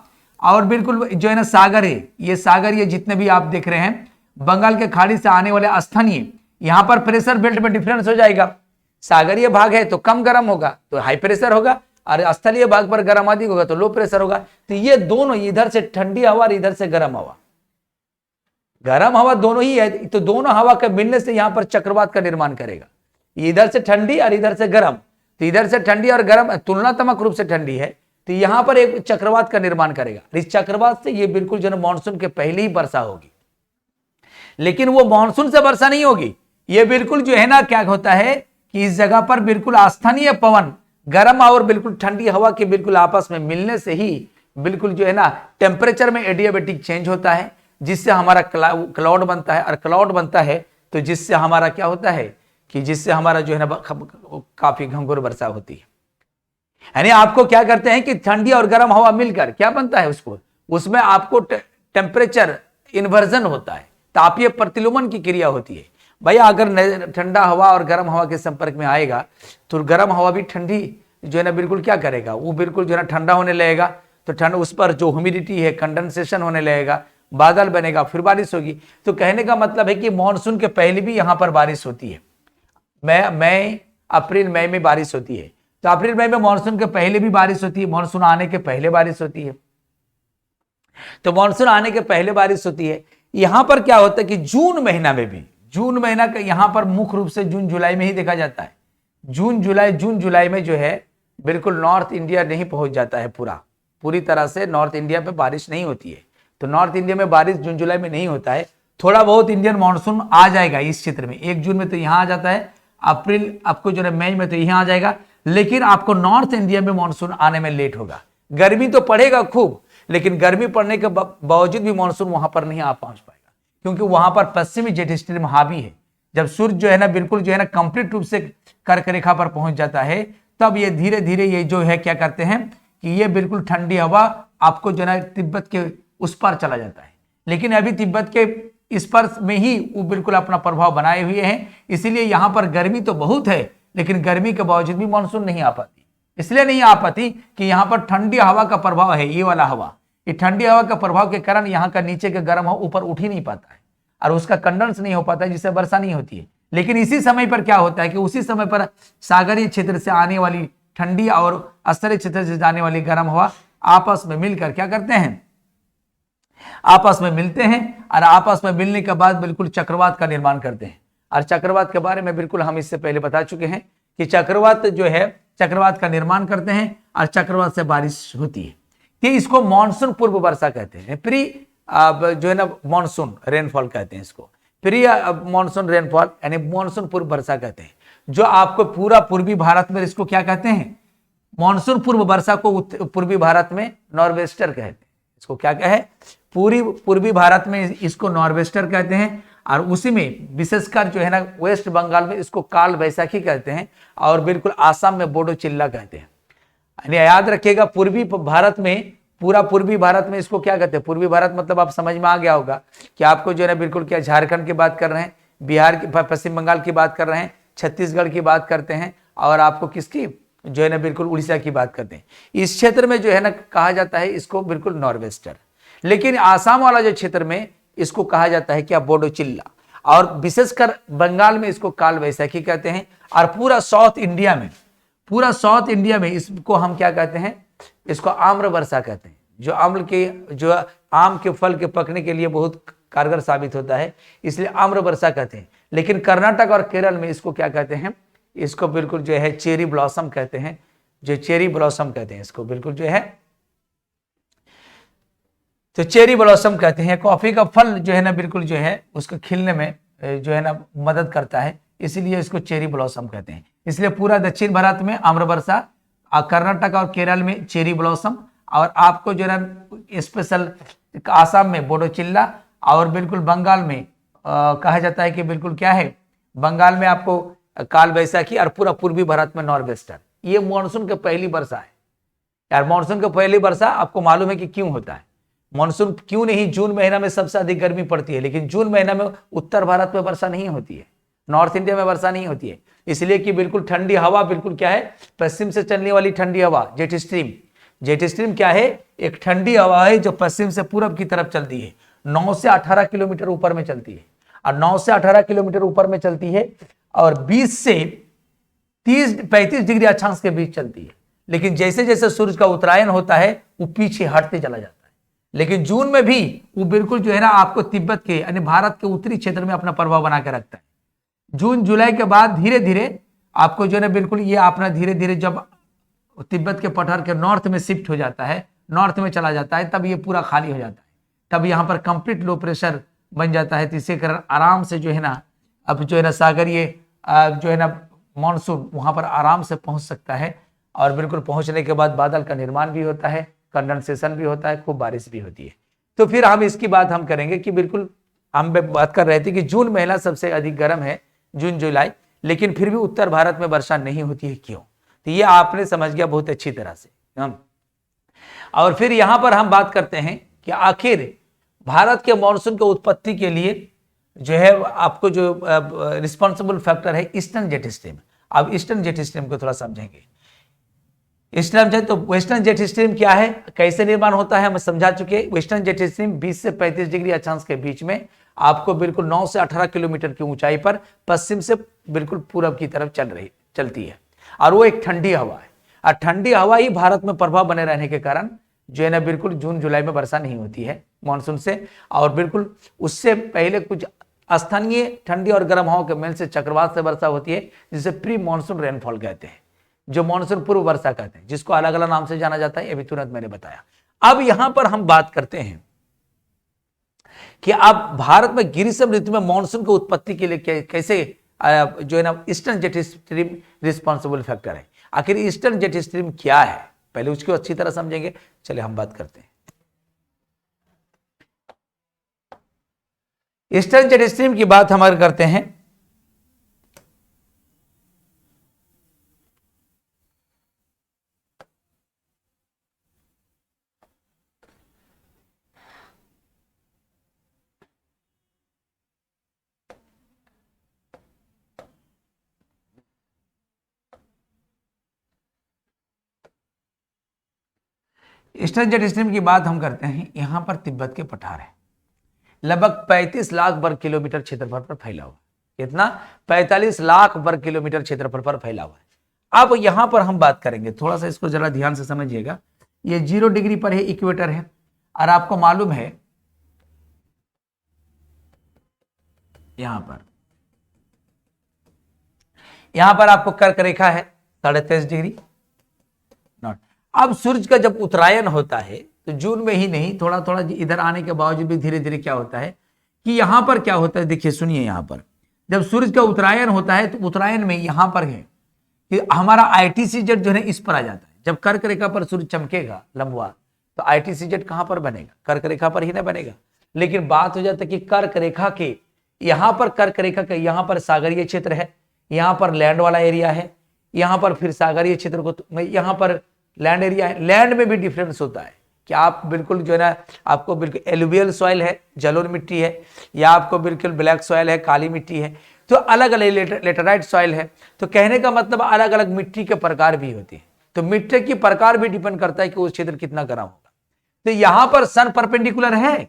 और बिल्कुल जो है ना सागर है, ये सागर, ये जितने भी आप देख रहे हैं बंगाल के खाड़ी से आने वाले स्थानीय, यहां पर प्रेशर बेल्ट में डिफरेंस हो जाएगा। सागरीय भाग है तो कम गर्म होगा तो हाई प्रेशर होगा, और स्थलीय भाग पर गर्म अधिक होगा तो लो प्रेशर होगा। तो ये दोनों, इधर से ठंडी हवा और इधर से गर्म हवा दोनों ही है, तो दोनों हवा के मिलने से यहां पर चक्रवात का निर्माण करेगा। इधर से ठंडी और इधर से गर्म, तो इधर से ठंडी और गर्म तुलनात्मक रूप से ठंडी है, तो यहां पर एक चक्रवात का निर्माण करेगा। इस चक्रवात से ये बिल्कुल जो मानसून के पहले ही वर्षा होगी, लेकिन वो मानसून से वर्षा नहीं होगी। ये बिल्कुल जो है ना क्या होता है कि इस जगह पर बिल्कुल स्थानीय पवन, गर्म और बिल्कुल ठंडी हवा के बिल्कुल आपस में मिलने से ही बिल्कुल जो है ना टेम्परेचर में एडियाबेटिक चेंज होता है, जिससे हमारा क्लाउड बनता है, और क्लाउड बनता है तो जिससे हमारा क्या होता है कि जिससे हमारा जो है ना काफी घंघोर वर्षा होती है। यानी आपको क्या करते हैं कि ठंडी और गर्म हवा मिलकर क्या बनता है उसको, उसमें आपको टेम्परेचर इन्वर्जन होता है, तापीय प्रतिलोमन की क्रिया होती है। भाई अगर ठंडा हवा और गर्म हवा के संपर्क में आएगा तो गर्म हवा भी ठंडी जो है ना बिल्कुल क्या करेगा, वो बिल्कुल जो है ना ठंडा होने लगेगा, तो ठंड उस पर जो ह्यूमिडिटी है कंडेंसेशन होने लगेगा, बादल बनेगा, फिर बारिश होगी। तो कहने का मतलब है कि मानसून के पहले भी यहाँ पर बारिश होती है। मई अप्रैल मई में बारिश होती है, तो अप्रैल मई में मानसून के पहले भी बारिश होती है, मानसून आने के पहले बारिश होती है। तो मानसून आने के पहले बारिश होती है। यहां पर क्या होता है कि जून महीना में भी, जून महीना का यहां पर मुख्य रूप से जून जुलाई में ही देखा जाता है। जून जुलाई में जो है बिल्कुल नॉर्थ इंडिया नहीं पहुंच जाता है, पूरी तरह से नॉर्थ इंडिया पे बारिश नहीं होती है। तो नॉर्थ इंडिया में बारिश जून जुलाई में नहीं होता है। थोड़ा बहुत इंडियन मानसून आ जाएगा इस क्षेत्र में, 1 जून में तो यहां आ जाता है, अप्रैल आपको जो है मई में तो यहां आ जाएगा, लेकिन आपको नॉर्थ इंडिया में मानसून आने में लेट होगा। गर्मी तो पड़ेगा खूब, लेकिन गर्मी पड़ने के बावजूद भी मानसून वहां पर नहीं आ पहुंच पाएगा, क्योंकि वहां पर पश्चिमी जेट स्ट्रीम हावी है। जब सूर्य जो है ना बिल्कुल जो है ना कंप्लीट रूप से कर्क रेखा पर पहुंच जाता है, तब ये धीरे धीरे ये जो है क्या करते हैं कि ये बिल्कुल ठंडी हवा आपको जो है तिब्बत के उस पार चला जाता है। लेकिन अभी तिब्बत के इस पर में ही वो बिल्कुल अपना प्रभाव बनाए हुए हैं, इसलिए यहां पर गर्मी तो बहुत है, लेकिन गर्मी के बावजूद भी मानसून नहीं आ पाती। इसलिए नहीं आ पाती कि यहाँ पर ठंडी हवा का प्रभाव है, ये वाला हवा, ये ठंडी हवा का प्रभाव के कारण यहाँ का नीचे का गर्म हवा ऊपर उठ ही नहीं पाता है और उसका कंडेंस नहीं हो पाता है, जिससे वर्षा नहीं होती है। लेकिन इसी समय पर क्या होता है कि उसी समय पर सागरीय क्षेत्र से आने वाली ठंडी और स्तरीय क्षेत्र से जाने वाली गर्म हवा आपस में मिलकर क्या करते हैं, आपस में मिलते हैं और आपस में मिलने के बाद बिल्कुल चक्रवात का निर्माण करते हैं। और चक्रवात के बारे में बिल्कुल हम इससे पहले बता चुके हैं कि चक्रवात जो है चक्रवात का निर्माण करते हैं और चक्रवात से बारिश होती है। कि इसको मानसून पूर्व वर्षा कहते हैं, प्री जो है ना मानसून रेनफॉल कहते हैं इसको, प्री मानसून रेनफॉल यानी मानसून पूर्व वर्षा कहते हैं। जो आपको पूरा पूर्वी भारत में इसको क्या कहते हैं, मानसून पूर्व वर्षा को पूर्वी भारत में नॉर्वेस्टर कहते हैं। इसको क्या कहे, पूर्वी भारत में इसको नॉर्वेस्टर कहते हैं, और उसी में विशेषकर जो है ना वेस्ट बंगाल में इसको काल बैसाखी कहते हैं, और बिल्कुल आसाम में बोडो चिल्ला कहते हैं। याद रखिएगा पूर्वी भारत में, पूरा पूर्वी भारत में इसको क्या कहते हैं, पूर्वी भारत मतलब आप समझ में आ गया होगा कि आपको जो है ना बिल्कुल क्या झारखंड की बात कर रहे हैं, बिहार की, पश्चिम बंगाल की बात कर रहे हैं, छत्तीसगढ़ की बात करते हैं, और आपको किसकी जो है ना बिल्कुल उड़ीसा की बात करते हैं। इस क्षेत्र में जो है ना कहा जाता है इसको बिल्कुल नॉर्वेस्टर। लेकिन आसाम वाला जो क्षेत्र में इसको कहा जाता है क्या, बोडो चिल्ला, और विशेषकर बंगाल में इसको काल बैसाखी कहते हैं। और पूरा साउथ इंडिया में इसको हम क्या कहते हैं, इसको आम्र वर्षा कहते हैं, जो आम के फल के पकने के लिए बहुत कारगर साबित होता है, इसलिए आम्र वर्षा कहते हैं। लेकिन कर्नाटक और केरल में इसको क्या कहते हैं, इसको बिल्कुल जो है चेरी ब्लॉसम कहते हैं, जो चेरी ब्लॉसम कहते हैं इसको बिल्कुल जो है, तो चेरी ब्लॉसम कहते हैं। कॉफी का फल जो है ना बिल्कुल जो है उसको खिलने में जो है ना मदद करता है, इसीलिए इसको चेरी ब्लॉसम कहते हैं। इसलिए पूरा दक्षिण भारत में आम्र वर्षा, कर्नाटक और केरल में चेरी ब्लॉसम, और आपको जो है ना स्पेशल आसाम में बोडो चिल्ला, और बिल्कुल बंगाल में कहा जाता है कि बिल्कुल क्या है, बंगाल में आपको काल बैसाखी, और पूरा पूर्वी भारत में नॉर्वेस्टर। ये मानसून की पहली वर्षा है यार। मानसून की पहली वर्षा आपको मालूम है कि क्यों होता है, मानसून क्यों नहीं, जून महीना में सबसे अधिक गर्मी पड़ती है, लेकिन जून महीना में उत्तर भारत में वर्षा नहीं होती है, नॉर्थ इंडिया में वर्षा नहीं होती है, इसलिए कि बिल्कुल ठंडी हवा बिल्कुल क्या है, पश्चिम से चलने वाली ठंडी हवा, जेट स्ट्रीम क्या है, एक ठंडी हवा है जो पश्चिम से पूरब की तरफ चलती है, 9 से 18 किलोमीटर ऊपर में चलती है, और 9 से 18 किलोमीटर ऊपर में चलती है, और 20 से 35 डिग्री अक्षांश के बीच चलती है। लेकिन जैसे जैसे सूर्य का उत्तरायण होता है वो पीछे हटते चला जाता है। लेकिन जून में भी वो बिल्कुल जो है ना आपको तिब्बत के यानी भारत के उत्तरी क्षेत्र में अपना प्रभाव बना के रखता है। जून जुलाई के बाद धीरे धीरे आपको जो है ना बिल्कुल ये अपना धीरे धीरे जब तिब्बत के पठार के नॉर्थ में शिफ्ट हो जाता है, नॉर्थ में चला जाता है, तब ये पूरा खाली हो जाता है, तब यहाँ पर कंप्लीट लो प्रेशर बन जाता है। तो इसके कारण आराम से जो है ना अब जो है ना सागरीय जो है ना मानसून वहाँ पर आराम से पहुँच सकता है, और बिल्कुल पहुँचने के बाद बादल का निर्माण भी होता है, कंडेंसेशन भी होता है, खूब बारिश भी होती है। तो फिर हम इसकी बात हम करेंगे कि बिल्कुल हम बात कर रहे थे कि जून महीना सबसे अधिक गर्म है, जून जुलाई, लेकिन फिर भी उत्तर भारत में वर्षा नहीं होती है, क्यों? तो ये आपने समझ गया बहुत अच्छी तरह से। और फिर यहां पर हम बात करते हैं कि आखिर भारत के मानसून के उत्पत्ति के लिए जो है आपको जो रिस्पॉन्सिबल फैक्टर है ईस्टर्न जेट स्ट्रीम। अब ईस्टर्न जेट स्ट्रीम को थोड़ा समझेंगे। ईस्टर्न तो वेस्टर्न जेट स्ट्रीम क्या है, कैसे निर्माण होता है, हम समझा चुके। वेस्टर्न जेट स्ट्रीम 20 से 35 डिग्री अक्षांश के बीच में आपको बिल्कुल 9 से 18 किलोमीटर की ऊंचाई पर पश्चिम से बिल्कुल पूरब की तरफ चलती है, और वो एक ठंडी हवा है। और ठंडी हवा ही भारत में प्रभाव बने रहने के कारण जो है ना बिल्कुल जून जुलाई में वर्षा नहीं होती है मानसून से, और बिल्कुल उससे पहले कुछ स्थानीय ठंडी और गर्म हवाओं के मेल से चक्रवात से वर्षा होती है, जिसे प्री मानसून रेनफॉल कहते हैं, जो मानसून पूर्व वर्षा कहते हैं, जिसको अलग अलग नाम से जाना जाता है, अभी तुरंत मैंने बताया। अब यहां पर हम बात करते हैं कि अब भारत में ग्रीष्म ऋतु में मानसून की उत्पत्ति के लिए कैसे जो है ना eastern jet stream responsible factor है। आखिर ईस्टर्न जेट स्ट्रीम क्या है, पहले उसको अच्छी तरह समझेंगे। चलिए हम बात करते हैं। ईस्टर्न जेट स्ट्रीम की बात हम करते हैं ईस्टर्न जेट स्ट्रीम की बात हम करते हैं। यहां पर तिब्बत के पठार है, लगभग 35 लाख वर्ग किलोमीटर क्षेत्रफल पर फैला हुआ। कितना? 45 लाख वर्ग किलोमीटर क्षेत्रफल पर फैला हुआ है। अब यहां पर हम बात करेंगे, थोड़ा सा इसको जरा ध्यान से समझिएगा। ये 0 डिग्री पर है, इक्वेटर है, और आपको मालूम है यहां पर आपको कर्क रेखा है 23.5 डिग्री नॉट। अब सूरज का जब उत्तरायण होता है तो जून में ही नहीं, थोड़ा थोड़ा इधर आने के बावजूद भी धीरे धीरे क्या होता है कि यहां पर क्या होता है, देखिए सुनिए। यहां पर जब सूरज का उत्तरायण होता है तो उत्तरायण में यहां पर है कि हमारा ITCZ जो है इस पर आ जाता है। जब कर्क रेखा पर सूरज चमकेगा लंबवा, तो ITCZ कहां पर बनेगा? कर्क रेखा पर ही ना बनेगा। लेकिन बात हो जाता है कि कर्क रेखा के यहां पर, कर्क रेखा के यहां पर सागरीय क्षेत्र है, यहां पर लैंड वाला एरिया है, यहां पर फिर सागरीय क्षेत्र को, यहां पर लैंड एरिया है। लैंड में भी डिफरेंस होता है कि आप बिल्कुल जो है ना आपको बिल्कुल एलुवियल सॉइल है, जलोढ़ मिट्टी है, या आपको बिल्कुल ब्लैक सॉइल है, काली मिट्टी है, तो अलग अलग लेटराइट सॉइल है। तो कहने का मतलब अलग अलग मिट्टी के प्रकार भी होते हैं। तो मिट्टी की प्रकार भी डिपेंड करता है कि उस क्षेत्र कितना गर्म होगा। तो यहां पर सन परपेंडिकुलर है,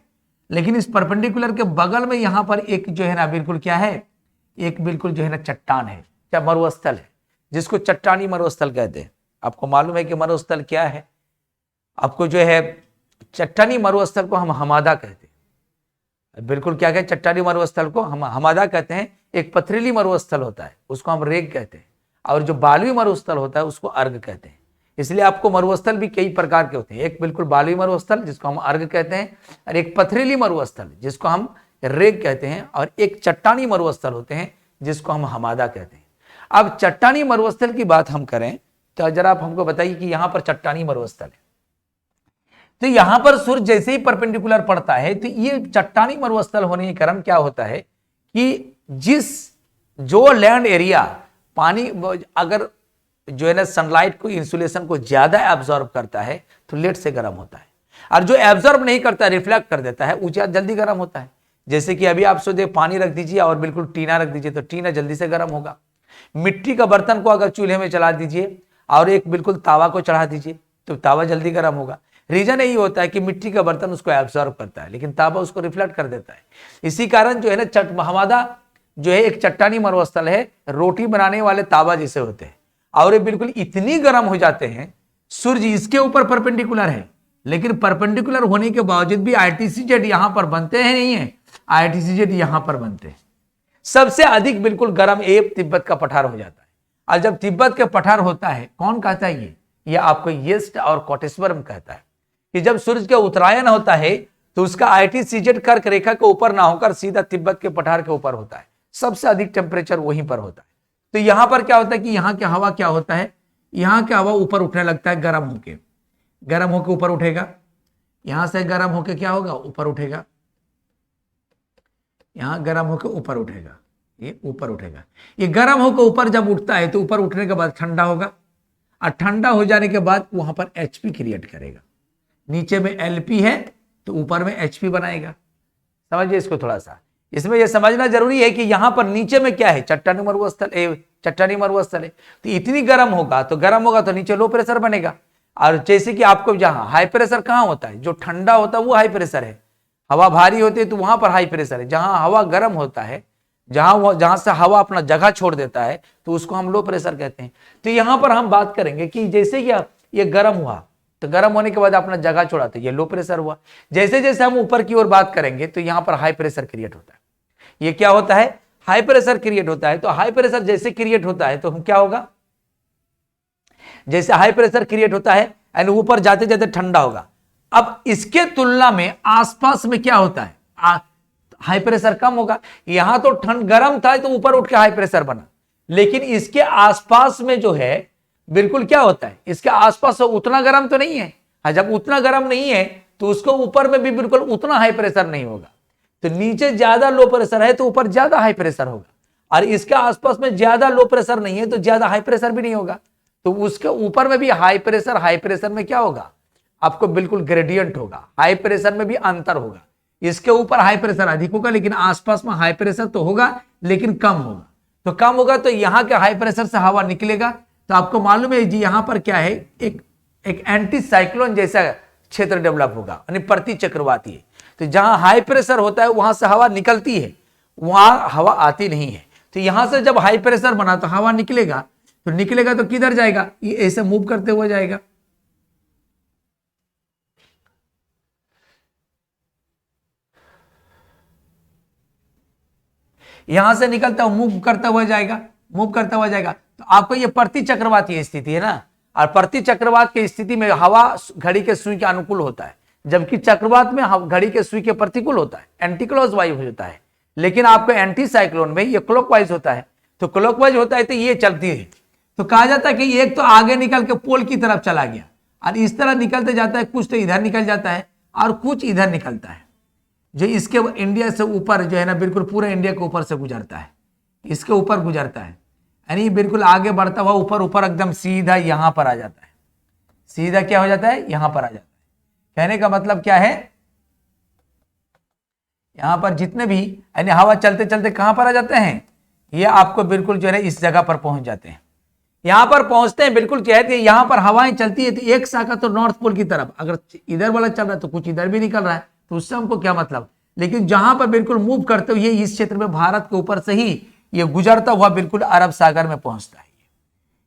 लेकिन इस परपेंडिकुलर के बगल में यहां पर एक जो है ना बिल्कुल क्या है, एक बिल्कुल जो है ना चट्टान है, क्या मरुस्थल है, जिसको चट्टानी मरुस्थल कहते हैं। आपको मालूम है कि मरुस्थल क्या है? आपको जो है चट्टानी मरुस्थल को हम हमादा कहते हैं। बिल्कुल क्या कहते हैं? चट्टानी मरुस्थल को हम हमादा कहते हैं। एक पथरीली मरुस्थल होता है उसको हम रेग कहते हैं, और जो बालुई मरुस्थल होता है उसको अर्ग कहते हैं। इसलिए आपको मरुस्थल भी कई प्रकार के होते हैं। एक बिल्कुल बालुई मरुस्थल जिसको हम अर्ग कहते हैं, और एक पथरीली मरुस्थल जिसको हम रेग कहते हैं, और एक चट्टानी मरुस्थल होते हैं जिसको हम हमादा कहते हैं। अब चट्टानी मरुस्थल की बात हम करें तो जरा आप हमको बताइए कि यहां पर चट्टानी मरुस्थल है, तो यहां पर सूर्य जैसे ही परपेंडिकुलर पड़ता है तो ये चट्टानी मरुस्थल होने के कारण क्या होता है कि जो लैंड एरिया पानी अगर जो है ना सनलाइट को, इंसुलेशन को ज्यादा एब्जॉर्ब करता है तो लेट से गर्म होता है, और जो एब्जॉर्ब नहीं करता, रिफ्लेक्ट कर देता है, ऊंचा जल्दी गर्म होता है। जैसे कि अभी आप सोचे पानी रख दीजिए और बिल्कुल टीना रख दीजिए तो टीना जल्दी से गर्म होगा। मिट्टी का बर्तन को अगर चूल्हे में चला दीजिए और एक बिल्कुल तावा को चढ़ा दीजिए तो तावा जल्दी गर्म होगा। रीजन यही होता है कि मिट्टी का बर्तन उसको एब्जॉर्ब करता है, लेकिन तावा उसको रिफ्लेक्ट कर देता है। इसी कारण जो है ना हमादा जो है एक चट्टानी मरुस्थल है, रोटी बनाने वाले तावा जैसे होते हैं, और ये बिल्कुल इतनी गर्म हो जाते हैं। सूर्य इसके ऊपर परपेंडिकुलर है, लेकिन परपेंडिकुलर होने के बावजूद भी ITCZ यहां पर बनते हैं नहीं है, ITCZ यहां पर बनते हैं। सबसे अधिक बिल्कुल गर्म एक तिब्बत का पठार हो जाता है, और जब तिब्बत का पठार होता है, कौन कहता है ये आपको येस्ट और कोटेश्वरम कहता है कि जब सूर्य का उत्तरायण होता है तो उसका ITCZ कर्क रेखा के ऊपर ना होकर सीधा तिब्बत के पठार के ऊपर होता है। सबसे अधिक टेम्परेचर वहीं पर होता है। तो यहां पर क्या होता है कि यहां की हवा क्या होता है, यहां की हवा ऊपर उठने लगता है, गर्म होके ऊपर उठेगा। यहां से गर्म होके क्या होगा, ऊपर उठेगा, यहां गर्म होके ऊपर उठेगा। ये ऊपर उठेगा। ये गर्म होकर ऊपर जब उठता है तो ऊपर उठने के बाद ठंडा होगा, और ठंडा हो जाने के बाद वहां पर HP क्रिएट करेगा। नीचे में LP है तो ऊपर में HP बनाएगा। समझिए इसको थोड़ा सा। इसमें यह समझना जरूरी है कि यहां पर नीचे में क्या है, चट्टानी मरुस्थल है। तो इतनी गर्म होगा तो नीचे लो प्रेशर बनेगा। और जैसे कि आपको जहां हाई प्रेशर कहां होता है, जो ठंडा होता है वो हाई प्रेशर है, हवा भारी होती है तो वहां पर हाई प्रेशर है। जहां हवा गर्म होता है, जहां से हवा अपना जगह छोड़ देता है तो उसको हम लो प्रेशर कहते हैं। तो यहां पर हम बात करेंगे कि जैसे कि ये गर्म हुआ तो गर्म होने के बाद अपना जगह छोड़ा तो ये लो प्रेशर हुआ। जैसे जैसे हम ऊपर की ओर बात करेंगे तो यहां पर हाई प्रेशर क्रिएट होता है। ये क्या होता है, हाई प्रेशर क्रिएट होता है। तो हाई प्रेशर जैसे क्रिएट होता है तो हम क्या होगा, जैसे हाई प्रेशर क्रिएट होता है एंड ऊपर जाते जाते ठंडा होगा। अब इसके तुलना में आसपास में क्या होता है, हाई प्रेशर कम होगा। यहां तो ठंड गर्म था तो ऊपर उठ के हाई प्रेशर बना, लेकिन इसके आसपास में जो है बिल्कुल क्या होता है, इसके आसपास उतना गर्म तो नहीं है। जब उतना गर्म नहीं है तो उसको ऊपर में भी बिल्कुल उतना हाई प्रेशर नहीं होगा। तो नीचे ज्यादा लो प्रेशर है तो ऊपर ज्यादा हाई प्रेशर होगा, और इसके आसपास में ज्यादा लो प्रेशर नहीं है तो ज्यादा हाई प्रेशर भी नहीं होगा। तो उसके ऊपर में भी हाई प्रेशर में क्या होगा, आपको बिल्कुल ग्रेडियंट होगा, हाई प्रेशर में भी अंतर होगा। इसके ऊपर हाई प्रेशर अधिक होगा लेकिन आसपास में हाई प्रेशर तो होगा लेकिन कम होगा। तो कम होगा तो यहां के हाई प्रेशर से हवा निकलेगा। तो आपको मालूम है जी यहां पर क्या है, एक एंटी साइक्लोन जैसा क्षेत्र डेवलप होगा, यानी प्रति चक्रवाती है। तो जहां हाई प्रेशर होता है वहां से हवा निकलती है, वहां हवा आती नहीं है। तो यहां से जब हाई प्रेशर बना तो हवा निकलेगा, तो किधर जाएगा, ये ऐसे मूव करते हुए जाएगा। यहां से निकलता हुआ मूव करता हुआ जाएगा। तो आपको ये प्रति चक्रवाती स्थिति है ना, और प्रति चक्रवात की स्थिति में हवा घड़ी के सुई के अनुकूल होता है, जबकि चक्रवात में घड़ी के सुई के प्रतिकूल होता है, एंटी क्लॉक वाइज होता है। लेकिन आपको एंटी साइक्लोन में ये क्लॉकवाइज होता है। तो क्लॉकवाइज होता है तो ये चलती है। तो कहा जाता है कि एक तो आगे निकल के पोल की तरफ चला गया, और इस तरह निकलते जाता है, कुछ तो इधर निकल जाता है और कुछ इधर निकलता है, जो इसके इंडिया से ऊपर जो है ना, बिल्कुल पूरे इंडिया के ऊपर से गुजरता है, इसके ऊपर गुजरता है, यानी बिल्कुल आगे बढ़ता हुआ ऊपर एकदम सीधा यहां पर आ जाता है। सीधा क्या हो जाता है, यहां पर आ जाता है। कहने का मतलब क्या है, यहां पर जितने भी यानी हवा चलते चलते कहां पर आ जाते हैं, ये आपको बिल्कुल जो है इस जगह पर पहुंच जाते हैं। यहां पर पहुंचते हैं बिल्कुल क्या है, यहां पर हवाएं चलती है तो एक शाखा तो नॉर्थ पोल की तरफ, अगर इधर वाला चल रहा है तो कुछ इधर भी निकल रहा है, तो उससे हमको क्या मतलब। लेकिन जहां पर बिल्कुल मूव करते हुए इस क्षेत्र में भारत के ऊपर से ही ये गुजरता हुआ बिल्कुल अरब सागर में पहुंचता है।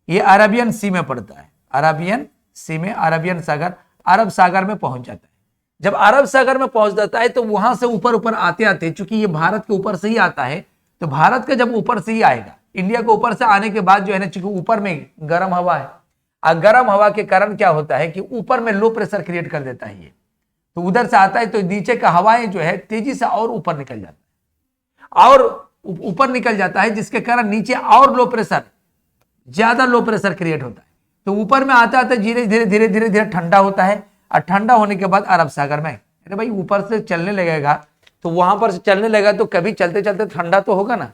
ये अरबियन सी में पड़ता है, अरबियन सी में, अरबियन सागर, अरब सागर में पहुंच जाता है। जब अरब सागर में पहुंच जाता है तो वहां से ऊपर आते आते, चूंकि ये भारत के ऊपर से ही आता है, तो भारत का जब ऊपर से ही आएगा, इंडिया के ऊपर से आने के बाद जो है ना, चूंकि ऊपर में गर्म हवा है, और गर्म हवा के कारण क्या होता है कि ऊपर में लो प्रेशर क्रिएट कर देता है ये, तो उधर से आता है तो नीचे का हवाएं जो है तेजी से और ऊपर निकल जाता है, और ऊपर निकल जाता है, जिसके कारण नीचे और लो प्रेशर, ज्यादा लो प्रेशर क्रिएट होता है। तो ऊपर में आता आता धीरे धीरे ठंडा होता है, और ठंडा होने के बाद अरब सागर में, अरे भाई ऊपर से चलने लगेगा तो वहां पर से चलने लगेगा तो कभी चलते चलते ठंडा तो होगा ना।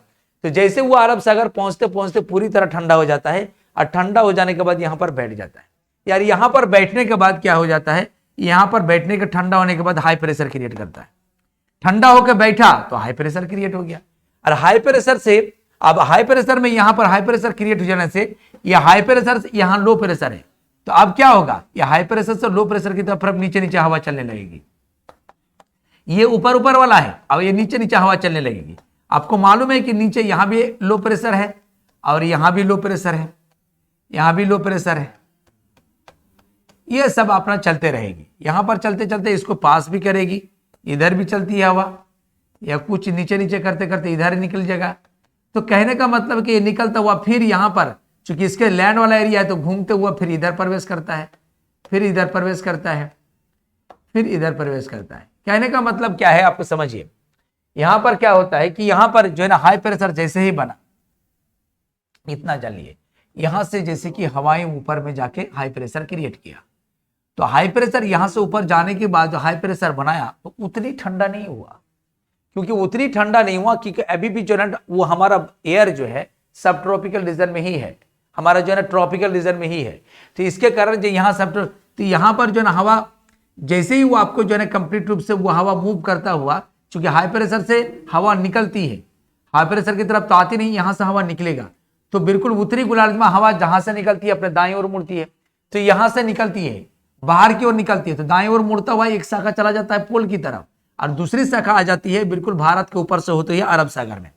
तो जैसे वो अरब सागर पहुंचते पहुंचते पूरी तरह ठंडा हो जाता है, और ठंडा हो जाने के बाद यहां पर बैठ जाता है। यार यहां पर बैठने के बाद क्या हो जाता है, यहां पर बैठने के ठंडा होने के बाद हाई प्रेशर क्रिएट करता है। ठंडा होकर बैठा तो हाई प्रेशर क्रिएट हो गया, और हाई प्रेशर से, अब हाई प्रेशर में यहां पर हाई प्रेशर क्रिएट हो जाने से यह हाई प्रेशर से यहां लो प्रेशर है, तो अब क्या होगा, यह हाई प्रेशर से लो प्रेशर की तरफ नीचे नीचे हवा चलने लगेगी। ये ऊपर वाला है, अब ये नीचे नीचे हवा चलने लगेगी। आपको मालूम है कि नीचे यहां भी लो प्रेशर है, और यहां भी लो प्रेशर है, यहां भी लो प्रेशर है। ये सब अपना चलते रहेगी, यहां पर चलते चलते इसको पास भी करेगी, इधर भी चलती है हवा, या कुछ नीचे नीचे करते करते इधर ही निकल जाएगा। तो कहने का मतलब कि ये निकलता हुआ फिर यहां पर, चूंकि इसके लैंड वाला एरिया है, तो घूमते हुआ फिर इधर प्रवेश करता है, फिर इधर प्रवेश करता है, फिर इधर प्रवेश करता है। कहने का मतलब क्या है, आपको समझिए। यहां पर क्या होता है कि यहां पर जो है ना, हाई प्रेशर जैसे ही बना, इतना जानिए, यहां से जैसे कि हवाएं ऊपर में जाके हाई प्रेशर क्रिएट किया, तो हाई प्रेशर यहां से ऊपर जाने के बाद जो हाई प्रेशर बनाया तो उतनी ठंडा नहीं हुआ, क्योंकि उतनी ठंडा नहीं हुआ, क्योंकि अभी भी जो है ना वो हमारा एयर जो है सब ट्रॉपिकल रीजन में ही है, हमारा जो है ना ट्रॉपिकल रीजन में ही है। तो इसके कारण जो यहाँ सब, तो यहाँ पर जो है ना हवा जैसे ही वो आपको जो है ना कंप्लीट रूप से वो हवा मूव करता हुआ, चूंकि हाई प्रेशर से हवा निकलती है, हाई प्रेशर की तरफ तो आती नहीं, यहाँ से हवा निकलेगा, तो बिल्कुल उत्तरी गोलार्ध में हवा जहां से निकलती है अपने दाएं ओर मुड़ती है, तो यहां से निकलती है बाहर की ओर निकलती है, तो दाएं ओर मुड़ता हुआ एक शाखा चला जाता है पोल की तरफ, और दूसरी शाखा आ जाती है बिल्कुल भारत के ऊपर से होती है अरब सागर में।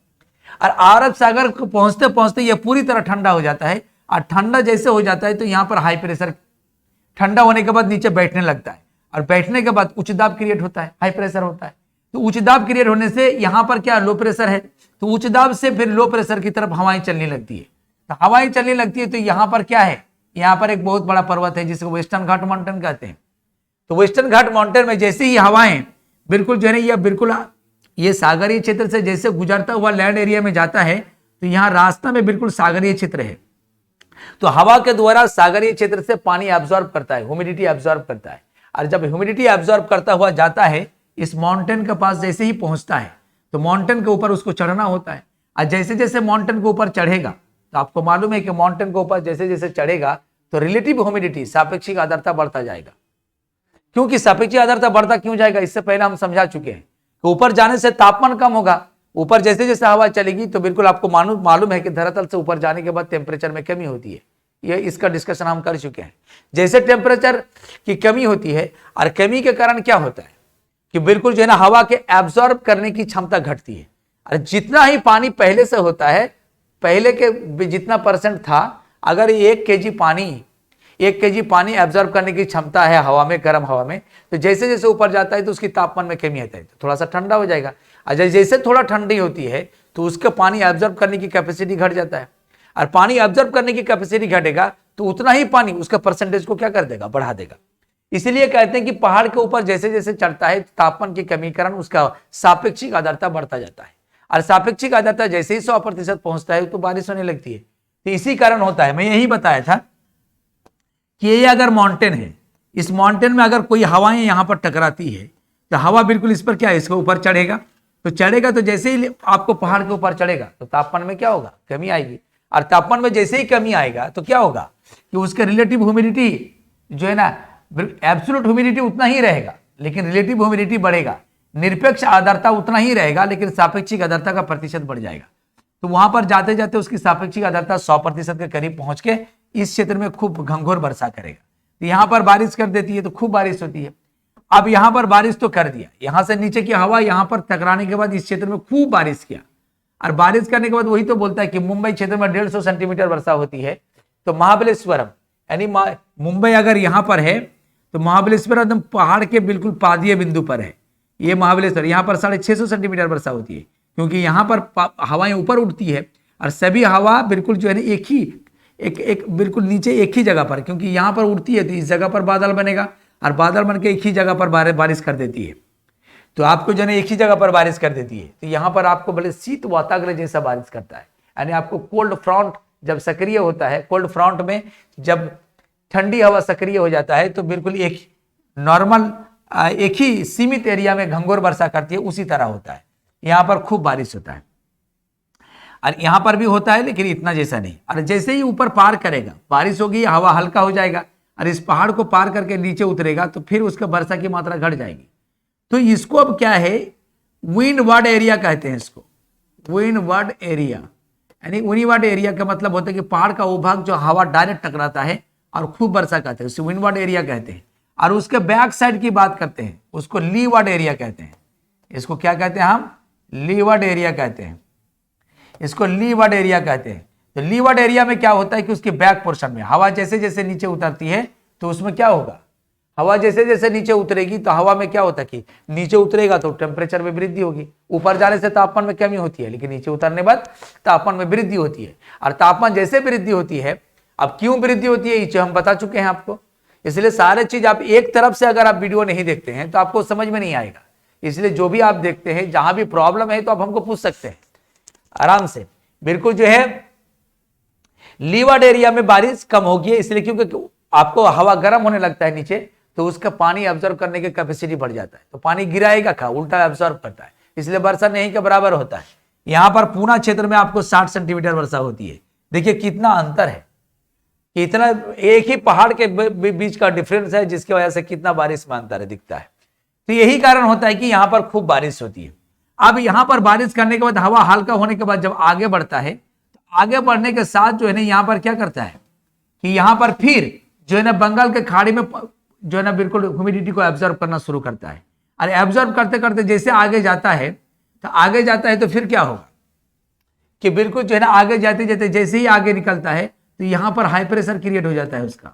और अरब सागर को पहुंचते पहुंचते यह पूरी तरह ठंडा हो जाता है, और ठंडा जैसे हो जाता है तो यहाँ पर हाई प्रेशर ठंडा होने के बाद नीचे बैठने लगता है, और बैठने के बाद उच्च दाब क्रिएट होता है, हाई प्रेशर होता है। तो उच्च दाब क्रिएट होने से यहाँ पर क्या लो प्रेशर है, तो उच्च दाब से फिर लो प्रेशर की तरफ हवाएं चलने लगती है। तो हवाएं चलने लगती है तो यहाँ पर क्या है, यहाँ पर एक बहुत बड़ा पर्वत है जिसको वेस्टर्न घाट माउंटेन कहते हैं। तो वेस्टर्न घाट माउंटेन में जैसे ही हवाएं बिल्कुल जो है बिल्कुल ये सागरीय क्षेत्र से जैसे गुजरता हुआ लैंड एरिया में जाता है, तो यहाँ रास्ता में बिल्कुल सागरीय क्षेत्र है, तो हवा के द्वारा सागरीय क्षेत्र से पानी एब्जॉर्ब करता है, ह्यूमिडिटी एब्जॉर्ब करता है, और जब ह्यूमिडिटी एब्जॉर्ब करता हुआ जाता है इस माउंटेन के पास जैसे ही पहुंचता है, तो माउंटेन के ऊपर उसको चढ़ना होता है। और जैसे जैसे माउंटेन के ऊपर चढ़ेगा, तो आपको मालूम है कि माउंटेन के ऊपर जैसे जैसे चढ़ेगा तो रिलेटिव ह्यूमिडिटी सापेक्षिक आर्द्रता बढ़ता जाएगा। क्योंकि सापेक्षिक आर्द्रता बढ़ता क्यों जाएगा, इससे पहले हम समझा चुके हैं कि ऊपर जाने से तापमान कम होगा, ऊपर जैसे जैसे हवा चलेगी तो बिल्कुल आपको मालूम है कि धरातल से ऊपर जाने के बाद टेम्परेचर में कमी होती है, ये इसका डिस्कशन हम कर चुके हैं। जैसे टेम्परेचर की कमी होती है, और कमी के कारण क्या होता है कि बिल्कुल जो है ना हवा के एब्जॉर्ब करने की क्षमता घटती है, और जितना ही पानी पहले से होता है, पहले के जितना परसेंट था, अगर 1 केजी पानी एब्जॉर्ब करने की क्षमता है हवा में, गर्म हवा में, तो जैसे जैसे ऊपर जाता है तो उसकी तापमान में कमी आता है, तो थोड़ा सा ठंडा हो जाएगा। और जैसे थोड़ा ठंडी होती है तो उसका पानी एब्जॉर्ब करने की कैपेसिटी घट जाता है, और पानी एब्जॉर्ब करने की कैपेसिटी घटेगा तो उतना ही पानी उसका परसेंटेज को क्या कर देगा, बढ़ा देगा। इसीलिए कहते हैं कि पहाड़ के ऊपर जैसे जैसे चढ़ता है तापमान की कमी कारण उसका सापेक्षिक आर्द्रता बढ़ता जाता है, और सापेक्षिक आर्द्रता जैसे ही 100% पहुंचता है तो बारिश होने लगती है। तो इसी कारण होता है, मैं यही बताया था कि ये अगर माउंटेन है, इस माउंटेन में अगर कोई हवाएं यहां पर टकराती है तो हवा बिल्कुल इस पर क्या है, इसके ऊपर चढ़ेगा, तो चढ़ेगा तो जैसे ही आपको पहाड़ के ऊपर चढ़ेगा तो तापमान में क्या होगा, कमी आएगी, और तापमान में जैसे ही कमी आएगा तो क्या होगा कि उसके रिलेटिव ह्यूमिडिटी जो है ना, एब्सोल्यूट ह्यूमिडिटी उतना ही रहेगा लेकिन रिलेटिव ह्यूमिडिटी बढ़ेगा, निरपेक्ष आर्द्रता उतना ही रहेगा लेकिन सापेक्षिक आर्द्रता का प्रतिशत बढ़ जाएगा। तो वहां पर जाते जाते उसकी सापेक्षिक आर्द्रता 100% के करीब पहुंच के इस क्षेत्र में खूब घंघोर वर्षा करेगा। तो यहाँ पर बारिश कर देती है तो खूब बारिश होती है। अब यहाँ पर बारिश तो कर दिया, यहाँ से नीचे की हवा यहाँ पर टकराने के बाद इस क्षेत्र में खूब बारिश किया, और बारिश करने के बाद वही तो बोलता है कि मुंबई क्षेत्र में 150 सेंटीमीटर वर्षा होती है, तो महाबलेश्वरम यानी मुंबई अगर यहाँ पर है तो महाबलेश्वर एकदम पहाड़ के बिल्कुल पादीय बिंदु पर है। ये महाबलेश्वर यहाँ पर 650 सेंटीमीटर वर्षा होती है, क्योंकि यहाँ पर हवाएं ऊपर उठती है और सभी हवा बिल्कुल जो है ना एक बिल्कुल नीचे एक ही जगह पर, क्योंकि यहाँ पर उड़ती है तो इस जगह पर बादल बनेगा और बादल बन के एक ही जगह पर बारिश कर देती है। तो आपको जो है एक ही जगह पर बारिश कर देती है, तो यहाँ पर आपको भले शीत वाताग्र जैसा बारिश करता है, यानी आपको कोल्ड फ्रंट जब सक्रिय होता है, कोल्ड फ्रंट में जब ठंडी हवा सक्रिय हो जाता है तो बिल्कुल एक नॉर्मल एक ही सीमित एरिया में घंघोर वर्षा करती है, उसी तरह होता है। यहाँ पर खूब बारिश होता है और यहाँ पर भी होता है लेकिन इतना जैसा नहीं। और जैसे ही ऊपर पार करेगा, बारिश होगी, हवा हल्का हो जाएगा और इस पहाड़ को पार करके नीचे उतरेगा तो फिर उसका वर्षा की मात्रा घट जाएगी। तो इसको अब क्या है, विंड वार्ड एरिया कहते हैं इसको, विंड वार्ड एरिया। यानी विंड वार्ड एरिया का मतलब होता है कि पहाड़ का वो भाग जो हवा डायरेक्ट टकराता है और खूब वर्षा करते हैं, उसे विंड वार्ड एरिया कहते हैं। और उसके बैक साइड की बात करते हैं, उसको ली वार्ड एरिया कहते हैं। इसको क्या कहते हैं हम, ली वार्ड एरिया कहते हैं, इसको ली वार्ड एरिया कहते हैं। तो ली वार्ड एरिया में क्या होता है कि उसके बैक पोर्शन में हवा जैसे जैसे नीचे उतरती है तो उसमें क्या होगा, हवा जैसे जैसे नीचे उतरेगी तो हवा में क्या होता है कि नीचे उतरेगा तो टेम्परेचर में वृद्धि होगी। ऊपर जाने से तापमान में कमी होती है लेकिन नीचे उतरने बाद तापमान में वृद्धि होती है। और तापमान जैसे वृद्धि होती है, अब क्यों वृद्धि होती है ये हम बता चुके हैं आपको, इसलिए सारे चीज आप एक तरफ से अगर आप वीडियो नहीं देखते हैं तो आपको समझ में नहीं आएगा। इसलिए जो भी आप देखते हैं, जहां भी प्रॉब्लम है तो आप हमको पूछ सकते हैं आराम से। बिल्कुल जो है लीवार्ड एरिया में बारिश कम होगी, इसलिए क्योंकि आपको हवा गर्म होने लगता है नीचे तो उसका पानी ऑब्जर्व करने की कैपेसिटी बढ़ जाता है, तो पानी गिराएगा खा उल्टा ऑब्जर्व करता है, इसलिए वर्षा नहीं के बराबर होता है। यहाँ पर पूना क्षेत्र में आपको 60 सेंटीमीटर वर्षा होती है। देखिए कितना अंतर है, इतना एक ही पहाड़ के बीच का डिफरेंस है, जिसकी वजह से कितना बारिश में अंतर दिखता है। तो यही कारण होता है कि यहाँ पर खूब बारिश होती है। अब यहाँ पर बारिश करने के बाद हवा हल्का होने के बाद जब आगे बढ़ता है, तो आगे बढ़ने के साथ जो है ना यहाँ पर क्या करता है कि यहाँ पर फिर जो है ना बंगाल के खाड़ी में जो है ना बिल्कुल ह्यूमिडिटी को एब्जॉर्ब करना शुरू करता है। और एब्जॉर्ब करते करते जैसे आगे जाता है तो फिर क्या होगा कि बिल्कुल जो है ना आगे जाते जाते जैसे ही आगे निकलता है तो यहाँ पर हाई प्रेशर क्रिएट हो जाता है उसका,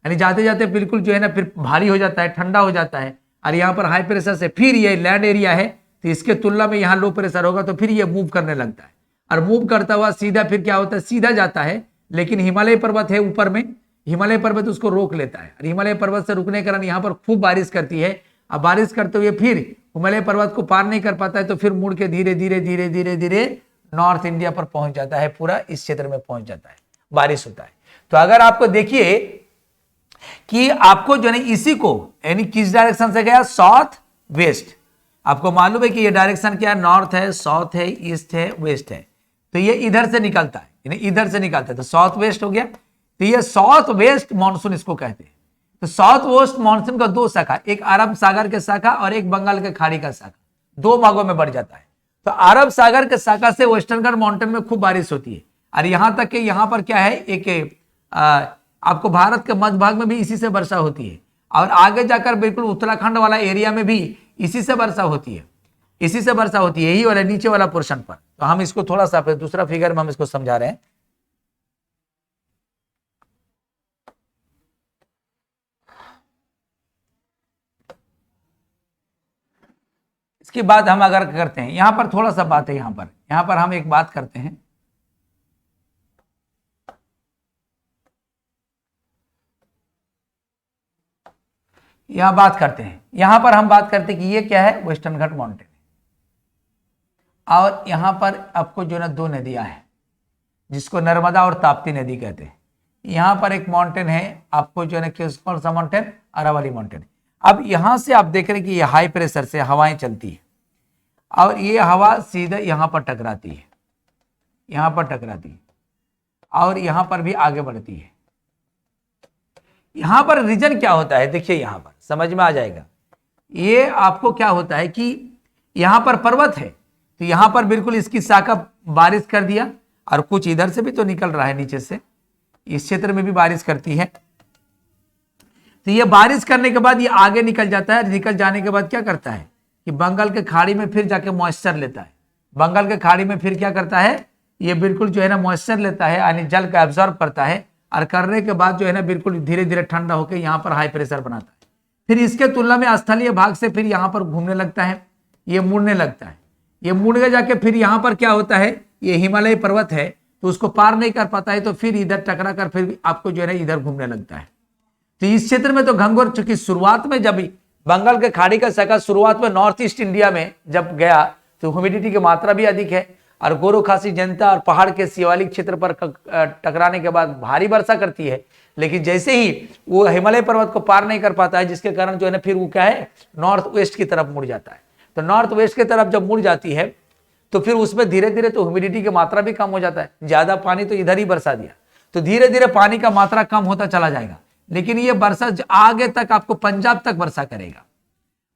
यानी जाते जाते बिल्कुल जो है ना फिर भारी हो जाता है, ठंडा हो जाता है। और यहाँ पर हाई प्रेशर से फिर ये लैंड एरिया है तो इसके तुलना में यहाँ लो प्रेशर होगा, तो फिर ये मूव करने लगता है। और मूव करता हुआ सीधा फिर क्या होता है, सीधा जाता है। लेकिन हिमालय पर्वत है ऊपर में, हिमालय पर्वत उसको रोक लेता है। और हिमालय पर्वत से रुकने के कारण यहाँ पर खूब बारिश करती है। अब बारिश करते हुए फिर हिमालय पर्वत को पार नहीं कर पाता है, तो फिर मुड़ के धीरे धीरे धीरे धीरे धीरे नॉर्थ इंडिया पर पहुंच जाता है, पूरा इस क्षेत्र में पहुंच जाता है, बारिश होता है। तो अगर आपको देखिए कि आपको जो है इसी को यानी किस डायरेक्शन से गया, साउथ वेस्ट। आपको मालूम है कि ये डायरेक्शन क्या है, नॉर्थ है, साउथ है, ईस्ट है, वेस्ट है। तो ये इधर से निकलता है, यानी इधर से निकलता है, तो साउथ वेस्ट हो गया। तो ये साउथ वेस्ट मानसून इसको कहते हैं। तो साउथ वेस्ट मानसून का दो शाखा, एक अरब सागर के शाखा और एक बंगाल के खाड़ी का शाखा, दो भागों में बढ़ जाता है। तो अरब सागर के शाखा से वेस्टर्न घाट माउंटेन में खूब बारिश होती है। और यहां तक कि यहां पर क्या है, एक आपको भारत के मध्य भाग में भी इसी से वर्षा होती है। और आगे जाकर बिल्कुल उत्तराखंड वाला एरिया में भी इसी से वर्षा होती है, इसी से वर्षा होती है, यही वाला नीचे वाला पोर्शन पर। तो हम इसको थोड़ा सा दूसरा फिगर में हम इसको समझा रहे हैं। इसकी बात हम अगर करते हैं, यहां पर थोड़ा सा बात है, यहां पर हम एक बात करते हैं। यहां बात करते हैं, यहां पर हम बात करते हैं कि ये क्या है, वेस्टर्न घाट माउंटेन। और यहां पर आपको जो ना दो नदियां हैं, जिसको नर्मदा और ताप्ती नदी कहते हैं। यहां पर एक माउंटेन है आपको जो है ना, कौन सा माउंटेन, अरावली माउंटेन। अब यहां से आप देख रहे हैं कि ये हाई प्रेशर से हवाएं चलती है और ये हवा सीधे यहां पर टकराती है, यहां पर टकराती है और यहां पर भी आगे बढ़ती है। यहां पर रीजन क्या होता है, देखिए यहां पर समझ में आ जाएगा। ये आपको क्या होता है कि यहां पर पर्वत है, तो यहां पर बिल्कुल इसकी शाखा बारिश कर दिया, और कुछ इधर से भी तो निकल रहा है नीचे से, इस क्षेत्र में भी बारिश करती है। तो ये बारिश करने के बाद ये आगे निकल जाता है। निकल जाने के बाद क्या करता है कि बंगाल के खाड़ी में फिर जाके मॉइस्चर लेता है। बंगाल के खाड़ी में फिर क्या करता है, ये बिल्कुल जो है ना मॉइस्चर लेता है, यानी जल का एब्जॉर्ब करता है। और करने के बाद जो है ना बिल्कुल धीरे धीरे ठंडा होकर यहाँ पर हाई प्रेशर बनाता है। फिर इसके तुलना में स्थलीय भाग से फिर यहाँ पर घूमने लगता है, ये मुड़ने लगता है। ये मुड़ के जाके फिर यहाँ पर क्या होता है, ये हिमालय पर्वत है तो उसको पार नहीं कर पाता है, तो फिर इधर टकरा कर फिर आपको जो है ना इधर घूमने लगता है। तो इस क्षेत्र में तो घंघोर, चूंकि शुरुआत में जब बंगाल के खाड़ी का शाखा शुरुआत में नॉर्थ ईस्ट इंडिया में जब गया तो ह्यूमिडिटी की मात्रा भी अधिक है, और गोरो खासी जनता और पहाड़ के शिवालिक क्षेत्र पर टकराने के बाद भारी वर्षा करती है। लेकिन जैसे ही वो हिमालय पर्वत को पार नहीं कर पाता है, जिसके कारण जो है ना फिर वो क्या है, नॉर्थ वेस्ट की तरफ मुड़ जाता है। तो नॉर्थ वेस्ट की तरफ जब मुड़ जाती है तो फिर उसमें धीरे धीरे तो ह्यूमिडिटी की मात्रा भी कम हो जाता है। ज्यादा पानी तो इधर ही बरसा दिया, तो धीरे धीरे पानी का मात्रा कम होता चला जाएगा। लेकिन ये वर्षा आगे तक आपको पंजाब तक वर्षा करेगा,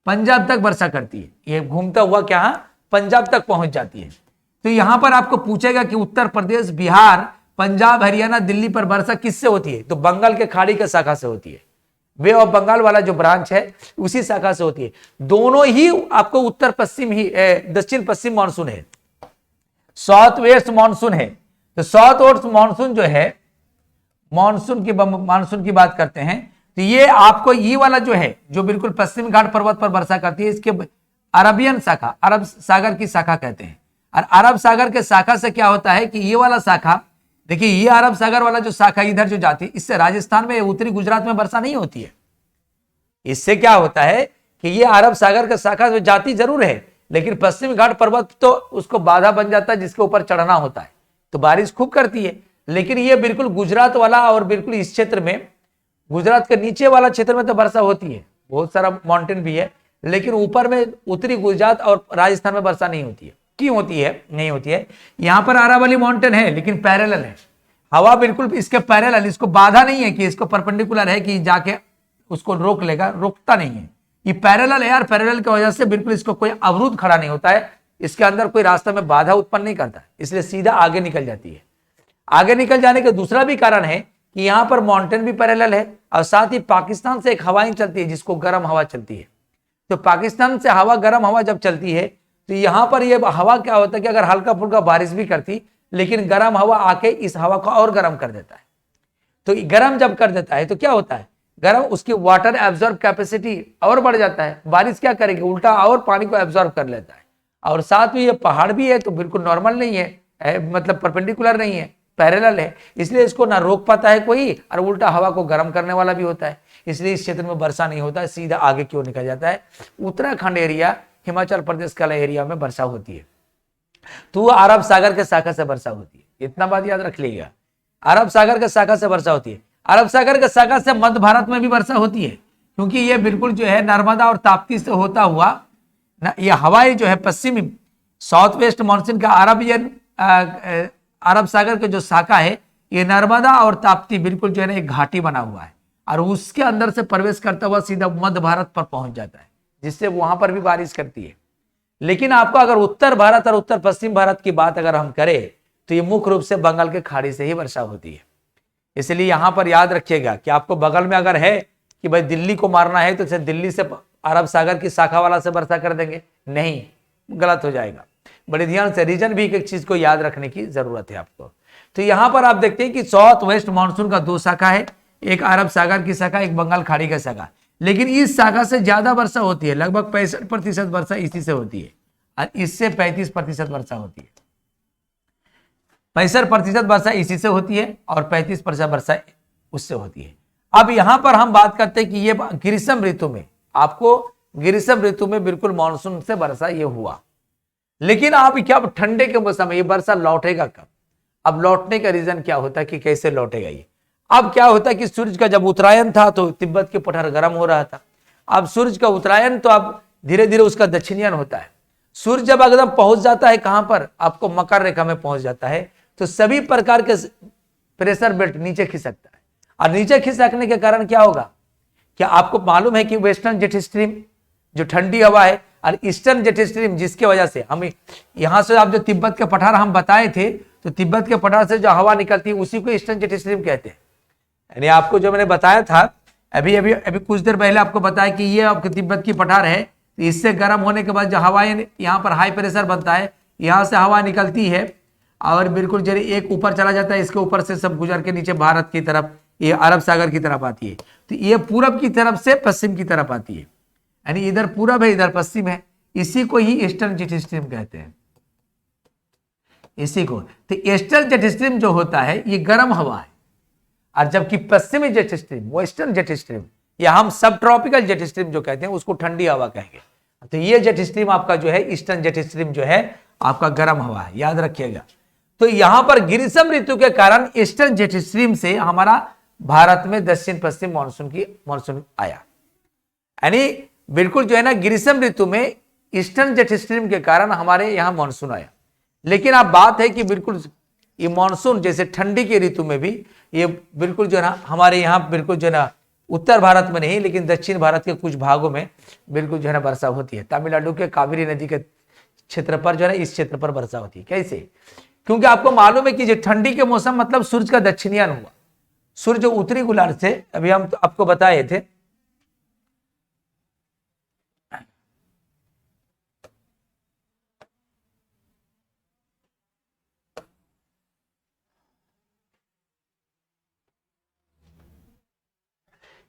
पंजाब तक वर्षा करती है। ये घूमता हुआ क्या पंजाब तक पहुंच जाती है। तो यहां पर आपको पूछेगा कि उत्तर प्रदेश, बिहार, पंजाब, हरियाणा, दिल्ली पर वर्षा किससे होती है, तो बंगाल के खाड़ी के शाखा से होती है। बे ऑफ बंगाल वाला जो ब्रांच है उसी शाखा से होती है। दोनों ही आपको उत्तर पश्चिम ही दक्षिण पश्चिम मानसून है, साउथ वेस्ट मानसून है। तो साउथ वेस्ट मानसून जो है, मानसून की बात करते हैं, तो ये आपको ये वाला जो है, जो बिल्कुल पश्चिम घाट पर्वत पर वर्षा करती है, इसके अरबियन शाखा, अरब सागर की शाखा कहते हैं। और अरब सागर के शाखा से क्या होता है कि ये वाला शाखा, देखिए ये अरब सागर वाला जो शाखा इधर जो जाती है, इससे राजस्थान में, उत्तरी गुजरात में वर्षा नहीं होती है। इससे क्या होता है कि ये अरब सागर का शाखा जो जाती जरूर है, लेकिन पश्चिम घाट पर्वत तो उसको बाधा बन जाता है, जिसके ऊपर चढ़ना होता है, तो बारिश खूब करती है। लेकिन ये बिल्कुल गुजरात वाला और बिल्कुल इस क्षेत्र में, गुजरात के नीचे वाला क्षेत्र में तो वर्षा होती है, बहुत सारा माउंटेन भी है, लेकिन ऊपर में उत्तरी गुजरात और राजस्थान में वर्षा नहीं होती है। क्यों होती है? नहीं होती है। यहां पर अरावली माउंटेन है लेकिन पैरेलल है, हवा बिल्कुल इसके पैरेलल, इसको बाधा नहीं है कि इसको परपेंडिकुलर है कि जाके उसको रोक लेगा, रोकता नहीं है, ये पैरेलल है यार। पैरेलल की वजह से बिल्कुल इसको कोई अवरुद्ध खड़ा नहीं होता है, इसके अंदर कोई रास्ता में बाधा उत्पन्न नहीं करता, इसलिए सीधा आगे निकल जाती है। आगे निकल जाने का दूसरा भी कारण है कि यहां पर माउंटेन भी पैरेलल है और साथ ही पाकिस्तान से एक हवाएं चलती है जिसको गर्म हवा चलती है। तो पाकिस्तान से हवा, गर्म हवा जब चलती है तो यहां पर यह हवा क्या होता है कि अगर हल्का फुल्का बारिश भी करती, लेकिन गर्म हवा आके इस हवा को और गर्म कर देता है। तो गर्म जब कर देता है तो क्या होता है, गर्म उसकी वाटर एब्जॉर्ब कैपेसिटी और बढ़ जाता है। बारिश क्या करेगी, उल्टा और पानी को एब्जॉर्ब कर लेता है। और साथ में ये पहाड़ भी है तो बिल्कुल नॉर्मल नहीं है, मतलब परपेंडिकुलर नहीं है, पैरेलल है, इसलिए इसको ना रोक पाता है कोई, और उल्टा हवा को गर्म करने वाला भी होता है, इसलिए इस क्षेत्र में वर्षा नहीं होता है, सीधा आगे क्यों निकल जाता है। उत्तराखंड एरिया, हिमाचल प्रदेश का एरिया में वर्षा होती है, तो वो अरब सागर के शाखा से वर्षा होती है। इतना बात याद रख लीजिएगा, अरब सागर के शाखा से वर्षा होती है। अरब सागर के शाखा से मध्य भारत में भी वर्षा होती है, क्योंकि ये बिल्कुल जो है नर्मदा और ताप्ती से होता हुआ ये हवाएं जो है पश्चिमी साउथ वेस्ट मानसून का अरब सागर के जो शाखा है, ये नर्मदा और ताप्ती बिल्कुल जो है ना एक घाटी बना हुआ है, और उसके अंदर से प्रवेश करता हुआ सीधा मध्य भारत पर पहुंच जाता है, जिससे वहां पर भी बारिश करती है। लेकिन आपको अगर उत्तर भारत और उत्तर पश्चिम भारत की बात अगर हम करें तो ये मुख्य रूप से बंगाल के खाड़ी से ही वर्षा होती है। इसलिए यहां पर याद रखिएगा कि आपको बगल में अगर है कि भाई दिल्ली को मारना है तो दिल्ली से अरब सागर की शाखा वाला से वर्षा कर देंगे, नहीं, गलत हो जाएगा। बड़े ध्यान से रीजन भी एक चीज को याद रखने की जरूरत है आपको। तो यहां पर आप देखते हैं कि साउथ वेस्ट मानसून का दो शाखा है, एक अरब सागर की शाखा, एक बंगाल खाड़ी का शाखा, लेकिन इस शाखा से ज्यादा वर्षा होती है, लगभग 65% वर्षा इसी से होती है, और इससे 35% वर्षा होती है। 65% वर्षा इसी से होती है और 35% वर्षा उससे होती है। अब यहां पर हम बात करते हैं कि ये ग्रीष्म ऋतु में, आपको ग्रीष्म ऋतु में बिल्कुल मानसून से वर्षा ये हुआ, लेकिन आप क्या ठंडे के मौसम में ये वर्षा लौटेगा कब? अब लौटने का रीजन क्या होता है कि कैसे लौटेगा ये? अब क्या होता है कि सूरज का जब उत्तरायण था तो तिब्बत के पठार गर्म हो रहा था। अब सूरज का उत्तरायण तो अब धीरे धीरे उसका दक्षिणायन होता है। सूर्य जब एकदम पहुंच जाता है कहां पर, आपको मकर रेखा में पहुंच जाता है, तो सभी प्रकार के प्रेशर बेल्ट नीचे खिसकता है, और नीचे खिसकने के कारण क्या होगा, क्या आपको मालूम है कि वेस्टर्न जेट स्ट्रीम जो ठंडी हवा है और ईस्टर्न जेट स्ट्रीम जिसकी वजह से हम यहां से, आप जो तिब्बत के पठार हम बताए थे, तो तिब्बत के पठार से जो हवा निकलती है उसी को ईस्टर्न जेट स्ट्रीम कहते हैं। यानी आपको जो मैंने बताया था अभी अभी अभी कुछ देर पहले आपको बताया कि ये आपके तिब्बत की पठार है, तो इससे गर्म होने के बाद जो हवाएं यहाँ पर हाई प्रेशर बनता है, यहाँ से हवा निकलती है और बिल्कुल जब एक ऊपर चला जाता है, इसके ऊपर से सब गुजर के नीचे भारत की तरफ, ये अरब सागर की तरफ आती है, तो ये पूरब की तरफ से पश्चिम की तरफ आती है, यानी इधर पूरब है इधर पश्चिम है, इसी को ही ईस्टर्न जेट स्ट्रीम कहते हैं, इसी को। तो ईस्टर्न जेट स्ट्रीम जो होता है ये गर्म हवा है, और जबकि पश्चिमी jet stream, western jet stream, या हम सब ट्रॉपिकल जेट स्ट्रीम जो कहते हैं उसको ठंडी हवा कहेंगे। तो ये जेट स्ट्रीम आपका जो है ईस्टर्न जेट स्ट्रीम जो है आपका गर्म हवा है, याद रखिएगा। तो यहां पर ग्रीष्म ऋतु के कारण ईस्टर्न जेट स्ट्रीम से हमारा भारत में दक्षिण पश्चिम मानसून आया, यानी बिल्कुल जो है ना ग्रीष्म ऋतु में ईस्टर्न जेट स्ट्रीम के कारण हमारे यहां मानसून आया। लेकिन अब बात है कि बिल्कुल ये मानसून जैसे ठंडी के ऋतु में भी ये बिल्कुल जो है ना हमारे यहाँ बिल्कुल जो है ना उत्तर भारत में नहीं लेकिन दक्षिण भारत के कुछ भागों में बिल्कुल जो है ना वर्षा होती है। तमिलनाडु के कावेरी नदी के क्षेत्र पर जो है ना इस क्षेत्र पर वर्षा होती है। कैसे? क्योंकि आपको मालूम है कि जो ठंडी के मौसम मतलब सूर्य का दक्षिणायन हुआ, सूर्य जो उत्तरी गोलार्ध से, अभी हम तो आपको बताए थे,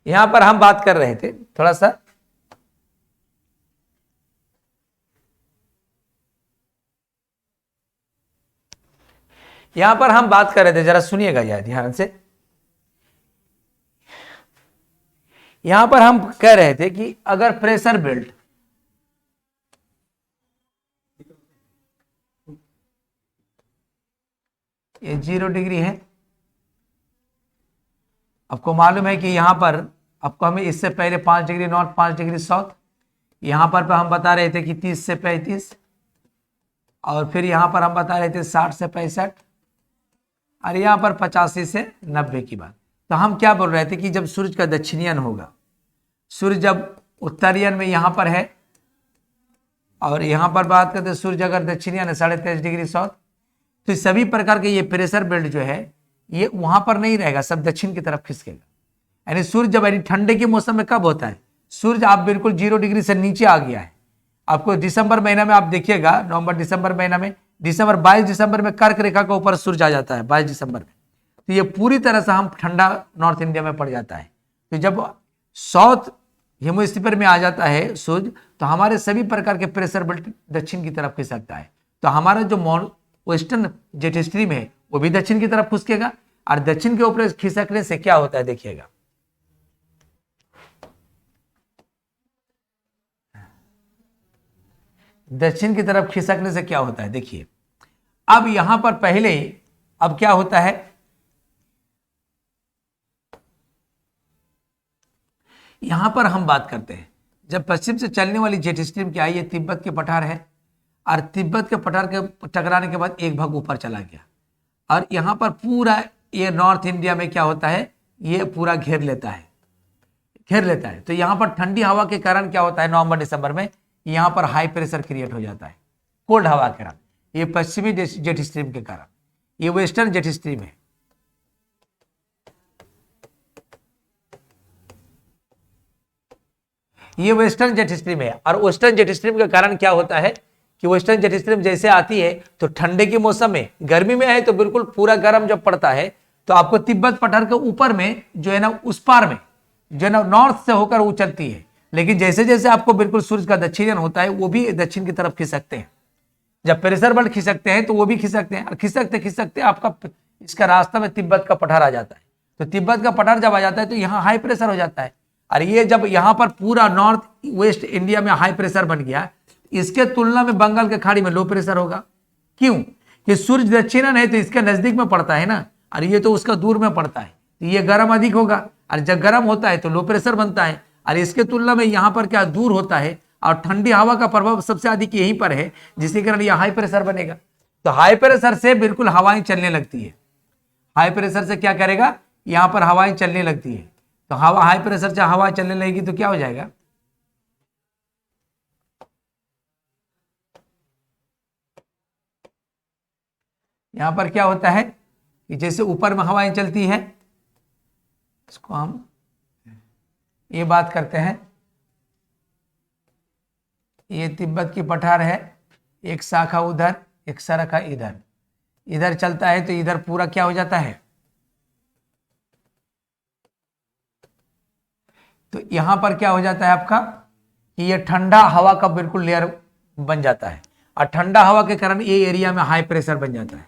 यहां पर हम बात कर रहे थे थोड़ा सा, यहां पर हम बात कर रहे थे, जरा सुनिएगा यार ध्यान से। यहां पर हम कह रहे थे कि अगर प्रेशर बेल्ट ये 0 डिग्री है, आपको मालूम है कि यहां पर आपको हमें इससे पहले 5 डिग्री नॉर्थ 5 डिग्री साउथ, यहाँ पर हम बता रहे थे कि 30 से 35, और फिर यहाँ पर हम बता रहे थे 60 से 65, और यहाँ पर 85 से 90 की बात। तो हम क्या बोल रहे थे कि जब सूरज का दक्षिणायन होगा, सूर्य जब उत्तरायण में यहाँ पर है, और यहाँ पर बात करते हैं सूर्य अगर दक्षिणायन है 23.5 डिग्री साउथ, तो सभी प्रकार के ये प्रेशर बेल्ट जो है ये वहां पर नहीं रहेगा, सब दक्षिण की तरफ खिसकेगा। यानी सूर्य जब यानी ठंडे के मौसम में कब होता है, सूर्य आप बिल्कुल 0 डिग्री से नीचे आ गया है। आपको दिसंबर महीना में आप देखिएगा, नवंबर दिसंबर महीना में, 22 दिसंबर में कर्क रेखा के ऊपर सूर्य आ जाता है 22 दिसंबर में। तो ये पूरी तरह से हम ठंडा नॉर्थ इंडिया में पड़ जाता है। तो जब साउथ हेमिस्फीयर में आ जाता है सूर्य, तो हमारे सभी प्रकार के प्रेशर बेल्ट दक्षिण की तरफ खिसकता है। तो हमारा जो वेस्टर्न जेट स्ट्रीम है वो भी दक्षिण की तरफ खिसकेगा, और दक्षिण के ऊपर खिसकने से क्या होता है देखिएगा, दक्षिण की तरफ खिसकने से क्या होता है देखिए। अब यहां पर पहले अब क्या होता है, यहां पर हम बात करते हैं जब पश्चिम से चलने वाली जेट स्ट्रीम क्या है, ये तिब्बत के पठार है, और तिब्बत के पठार के टकराने के बाद एक भाग ऊपर चला गया, और यहां पर पूरा ये नॉर्थ इंडिया में क्या होता है, ये पूरा घेर लेता है। तो यहां पर ठंडी हवा के कारण क्या होता है, नवंबर दिसंबर में यहां पर हाई प्रेशर क्रिएट हो जाता है, कोल्ड हवा के कारण, ये पश्चिमी जेट स्ट्रीम के कारण। ये वेस्टर्न जेट स्ट्रीम है, ये वेस्टर्न जेट स्ट्रीम है। और वेस्टर्न जेट स्ट्रीम के कारण क्या होता है कि वेस्टर्न जेट स्ट्रीम जैसे आती है तो ठंडे के मौसम में, गर्मी में है तो बिल्कुल पूरा गर्म जब पड़ता है तो आपको तिब्बत पठार के ऊपर में जो है ना, उस पार में जो है ना नॉर्थ से होकर वो चलती है। लेकिन जैसे जैसे आपको बिल्कुल सूर्य का दक्षिणायन होता है वो भी दक्षिण की तरफ खिसकते हैं। जब प्रेशर बेल्ट खिसकते हैं तो वो भी खिसकते हैं, और खिसकते खिसकते आपका इसका रास्ता में तिब्बत का पठार आ जाता है। तो तिब्बत का पठार जब आ जाता है तो यहाँ हाई प्रेशर हो जाता है, और ये जब यहाँ पर पूरा नॉर्थ वेस्ट इंडिया में हाई प्रेशर बन गया, इसके तुलना में बंगाल के खाड़ी में लो प्रेशर होगा। क्यों कि सूर्य दक्षिणायन है तो इसके नजदीक में पड़ता है ना, और ये तो उसका दूर में पड़ता है, तो ये गर्म अधिक होगा, और जब गर्म होता है तो लो प्रेशर बनता है, और इसके तुलना में यहाँ पर क्या दूर होता है, और ठंडी हवा का प्रभाव सबसे अधिक यहीं पर है, जिसके कारण यह हाई प्रेशर बनेगा। तो हाई प्रेशर से बिल्कुल हवाएं चलने लगती है, हाई प्रेशर से क्या करेगा, यहाँ पर हवाएं चलने लगती है। तो हवा हाई प्रेशर से हवा चलने लगेगी तो क्या हो जाएगा, यहां पर क्या होता है कि जैसे ऊपर में हवाएं चलती है, इसको हम ये बात करते हैं, ये तिब्बत की पठार है, एक शाखा उधर, एक शाखा इधर, इधर चलता है तो इधर पूरा क्या हो जाता है, तो यहां पर क्या हो जाता है आपका कि ये ठंडा हवा का बिल्कुल लेयर बन जाता है, और ठंडा हवा के कारण ये एरिया में हाई प्रेशर बन जाता है,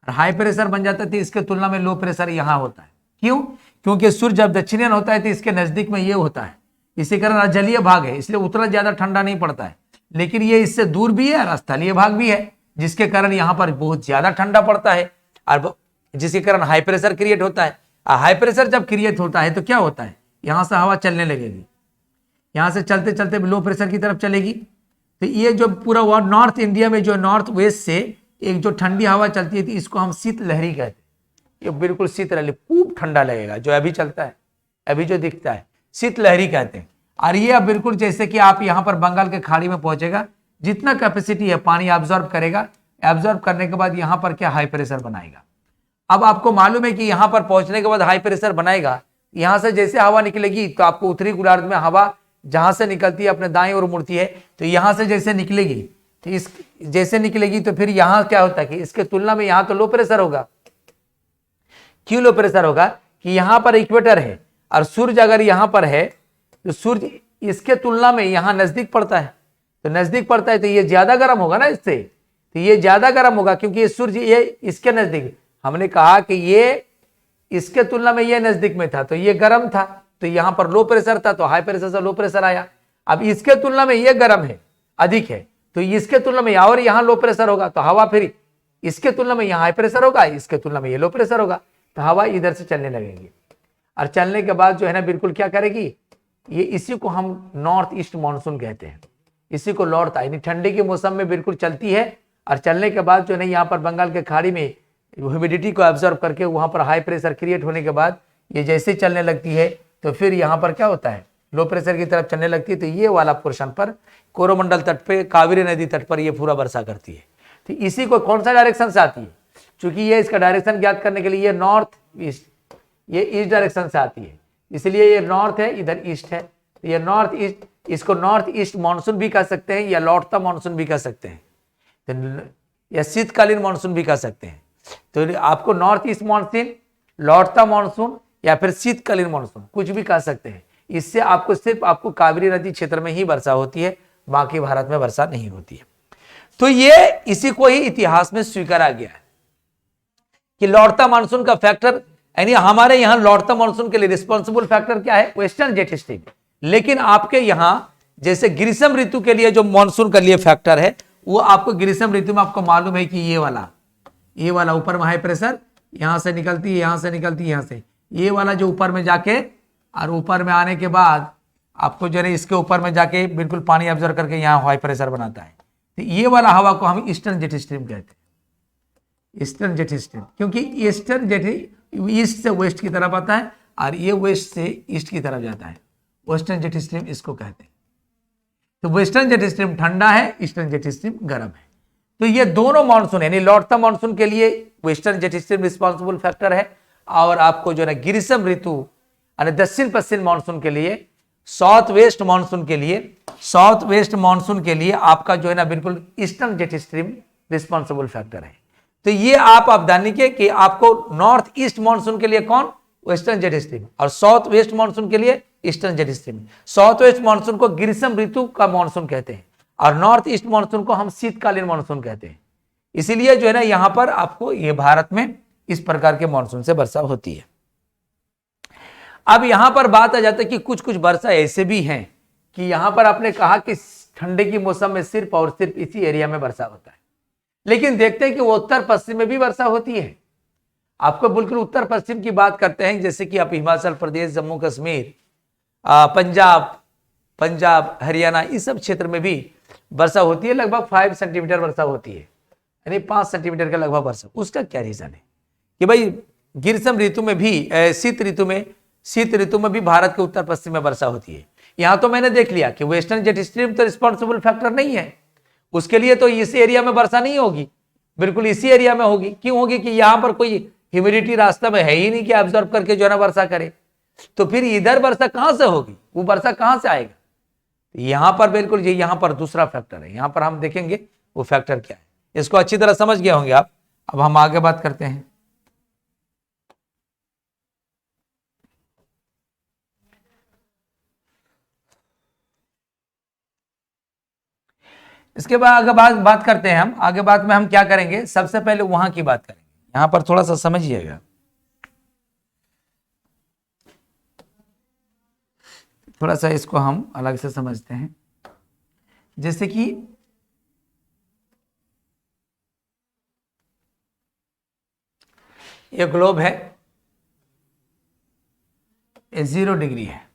और हाई प्रेशर बन जाता है तो इसके तुलना में लो प्रेशर यहां होता है। क्यों, क्योंकि सूर्य जब दक्षिणायन होता है तो इसके नजदीक में ये होता है, इसी कारण जलीय भाग है, इसलिए उतना ज्यादा ठंडा नहीं पड़ता है, लेकिन ये इससे दूर भी है और स्थलीय भाग भी है, जिसके कारण यहाँ पर बहुत ज्यादा ठंडा पड़ता है, और जिसके कारण हाई प्रेशर क्रिएट होता है। हाई प्रेशर जब क्रिएट होता है तो क्या होता है, यहां से हवा चलने लगेगी, यहां से चलते चलते लो प्रेशर की तरफ चलेगी। तो ये जो पूरा नॉर्थ इंडिया में जो नॉर्थ वेस्ट से एक जो ठंडी हवा चलती है, इसको हम शीत लहरी कहते हैं। ये बिल्कुल शीत लहरी, खूब ठंडा लगेगा, जो अभी चलता है, अभी जो दिखता है शीत लहरी कहते हैं। और ये अब बिल्कुल जैसे कि आप यहाँ पर बंगाल के खाड़ी में पहुंचेगा, जितना कैपेसिटी है पानी ऑब्जॉर्व करेगा, ऑब्जॉर्व करने के बाद यहाँ पर क्या हाई प्रेशर बनाएगा। अब आपको मालूम है कि यहाँ पर पहुंचने के बाद हाई प्रेशर बनाएगा, यहाँ से जैसे हवा निकलेगी तो आपको उत्तरी गोलार्ध में हवा जहां से निकलती है अपने दाएं ओर मुड़ती है, तो यहां से जैसे निकलेगी तो इस जैसे निकलेगी तो फिर यहां क्या होता है कि इसके तुलना में यहां तो लो प्रेशर होगा। क्यों लो प्रेशर होगा कि यहां पर इक्वेटर है और सूर्य अगर यहां पर है तो सूर्य इसके तुलना में यहां नजदीक पड़ता है, तो नजदीक पड़ता है तो ये ज्यादा गर्म होगा ना इससे, तो ये ज्यादा गर्म होगा क्योंकि ये सूर्य ये इसके नजदीक, हमने कहा कि ये इसके तुलना में ये नजदीक में था तो ये गर्म था, तो यहां पर लो प्रेशर था तो हाई प्रेशर से लो प्रेशर आया। अब इसके तुलना में ये गर्म है, अधिक है, तो इसके तुलना में और यहां लो प्रेशर होगा, तो हवा फिर इसके तुलना में यहां हाई प्रेशर होगा, इसके तुलना में ये लो प्रेशर होगा, तो हवा इधर से चलने लगेगी। और चलने के बाद जो है ना बिल्कुल क्या करेगी, ये इसी को हम नॉर्थ ईस्ट मानसून कहते हैं। इसी को लौटता है, यानी ठंडी के मौसम में बिल्कुल चलती है और चलने के बाद जो है यहाँ पर बंगाल के खाड़ी में ह्यूमिडिटी को ऑब्जर्व करके वहाँ पर हाई प्रेशर क्रिएट होने के बाद ये जैसे चलने लगती है तो फिर यहाँ पर क्या होता है, लो प्रेशर की तरफ चलने लगती है। तो ये वाला पोर्शन पर कोरोमंडल तट पे, कावेरी नदी तट पर ये पूरा वर्षा करती है। तो इसी को कौन सा डायरेक्शन से आती है, चूंकि ये इसका डायरेक्शन ज्ञात करने के लिए ये नॉर्थ ईस्ट, ये ईस्ट डायरेक्शन से आती है, इसलिए ये नॉर्थ है, इधर ईस्ट है। तो ये नॉर्थ ईस्ट, इसको नॉर्थ ईस्ट मानसून भी कह सकते हैं या लौटता मानसून भी कह सकते हैं, तो या शीतकालीन मानसून भी कह सकते हैं। तो आपको नॉर्थ ईस्ट मानसून, लौटता मानसून या फिर शीतकालीन मानसून कुछ भी कह सकते हैं। इससे आपको सिर्फ आपको कावेरी नदी क्षेत्र में ही वर्षा होती है, बाकी भारत में वर्षा नहीं होती है। तो ये इसी को ही इतिहास में स्वीकारा गया है कि लौटता मानसून का फैक्टर, यानी हमारे यहां लौटता मानसून के लिए रिस्पॉन्सिबल फैक्टर क्या है, वेस्टर्न जेट स्ट्रीम। लेकिन आपके यहां जैसे ग्रीष्म ऋतु के लिए जो मानसून का लिए फैक्टर है, वो आपको ग्रीष्म ऋतु में आपको मालूम है कि ये वाला ऊपर में हाई प्रेशर यहां से निकलती है, यहां से निकलती है, यहां से ये वाला जो ऊपर में जाके और ऊपर में आने के बाद आपको जो है इसके ऊपर में जाके बिल्कुल पानी ऑब्जर्व करके यहाँ हाई प्रेशर बनाता है। तो ये वाला हवा को हम ईस्टर्न जेट स्ट्रीम कहते हैं, ईस्टर्न जेट स्ट्रीम, क्योंकि ईस्टर्न जेट ईस्ट से वेस्ट की तरफ आता है और ये वेस्ट से ईस्ट की तरफ जाता है, वेस्टर्न जेट स्ट्रीम इसको कहते हैं। तो वेस्टर्न जेट स्ट्रीम ठंडा है, ईस्टर्न जेट स्ट्रीम गर्म है। तो ये दोनों मानसून यानी लौटता मानसून के लिए western jet stream responsible factor है, और आपको जो है ग्रीष्म ऋतु यानी दक्षिण पश्चिम मानसून के लिए, साउथ वेस्ट मानसून के लिए आपका जो है ना बिल्कुल eastern jet stream responsible factor है। तो ये आप जानिए कि आपको नॉर्थ ईस्ट मानसून के लिए कौन, वेस्टर्न जेट स्ट्रीम, और साउथ वेस्ट मानसून के लिए eastern jet stream. South west monsoon को ग्रीष्म ऋतु का मानसून कहते हैं और नॉर्थ ईस्ट मानसून को हम शीतकालीन मानसून कहते हैं। इसीलिए जो है ना यहां पर आपको ये भारत में इस प्रकार के मानसून से वर्षा होती है। अब यहां पर बात आ जाता है कि कुछ कुछ वर्षा ऐसे भी हैं कि यहां पर आपने कहा कि ठंडे की मौसम में सिर्फ और सिर्फ इसी एरिया में वर्षा होता है, लेकिन देखते हैं कि वो उत्तर पश्चिम में भी वर्षा होती है। आपको बिल्कुल उत्तर पश्चिम की बात करते हैं, जैसे कि आप हिमाचल प्रदेश, जम्मू कश्मीर, पंजाब, हरियाणा, इस सब क्षेत्र में भी वर्षा होती है। लगभग 5 सेंटीमीटर वर्षा होती है, यानी 5 सेंटीमीटर का लगभग वर्षा। उसका क्या रीजन है कि भाई ग्रीष्म ऋतु में भी, शीत ऋतु में भी भारत के उत्तर पश्चिम में वर्षा होती है। यहां तो मैंने देख लिया कि वेस्टर्न जेट स्ट्रीम तो रिस्पॉन्सिबल फैक्टर नहीं है, उसके लिए तो इस एरिया में वर्षा नहीं होगी, बिल्कुल इसी एरिया में होगी। क्यों होगी कि यहां पर कोई ह्यूमिडिटी रास्ता में है ही नहीं कि ऑब्जर्व करके जो है ना वर्षा करे। तो फिर इधर वर्षा कहां से होगी, वो वर्षा कहां से आएगा। यहां पर बिल्कुल ये यहां पर दूसरा फैक्टर है, यहां पर हम देखेंगे वो फैक्टर क्या है। इसको अच्छी तरह समझ गए होंगे आप। अब हम आगे बात करते हैं। इसके बाद आगे बात करते हैं हम। आगे बात में हम क्या करेंगे, सबसे पहले वहां की बात करेंगे। यहां पर थोड़ा सा समझिएगा, थोड़ा सा इसको हम अलग से समझते हैं। जैसे कि ये ग्लोब है, ये 0 डिग्री है,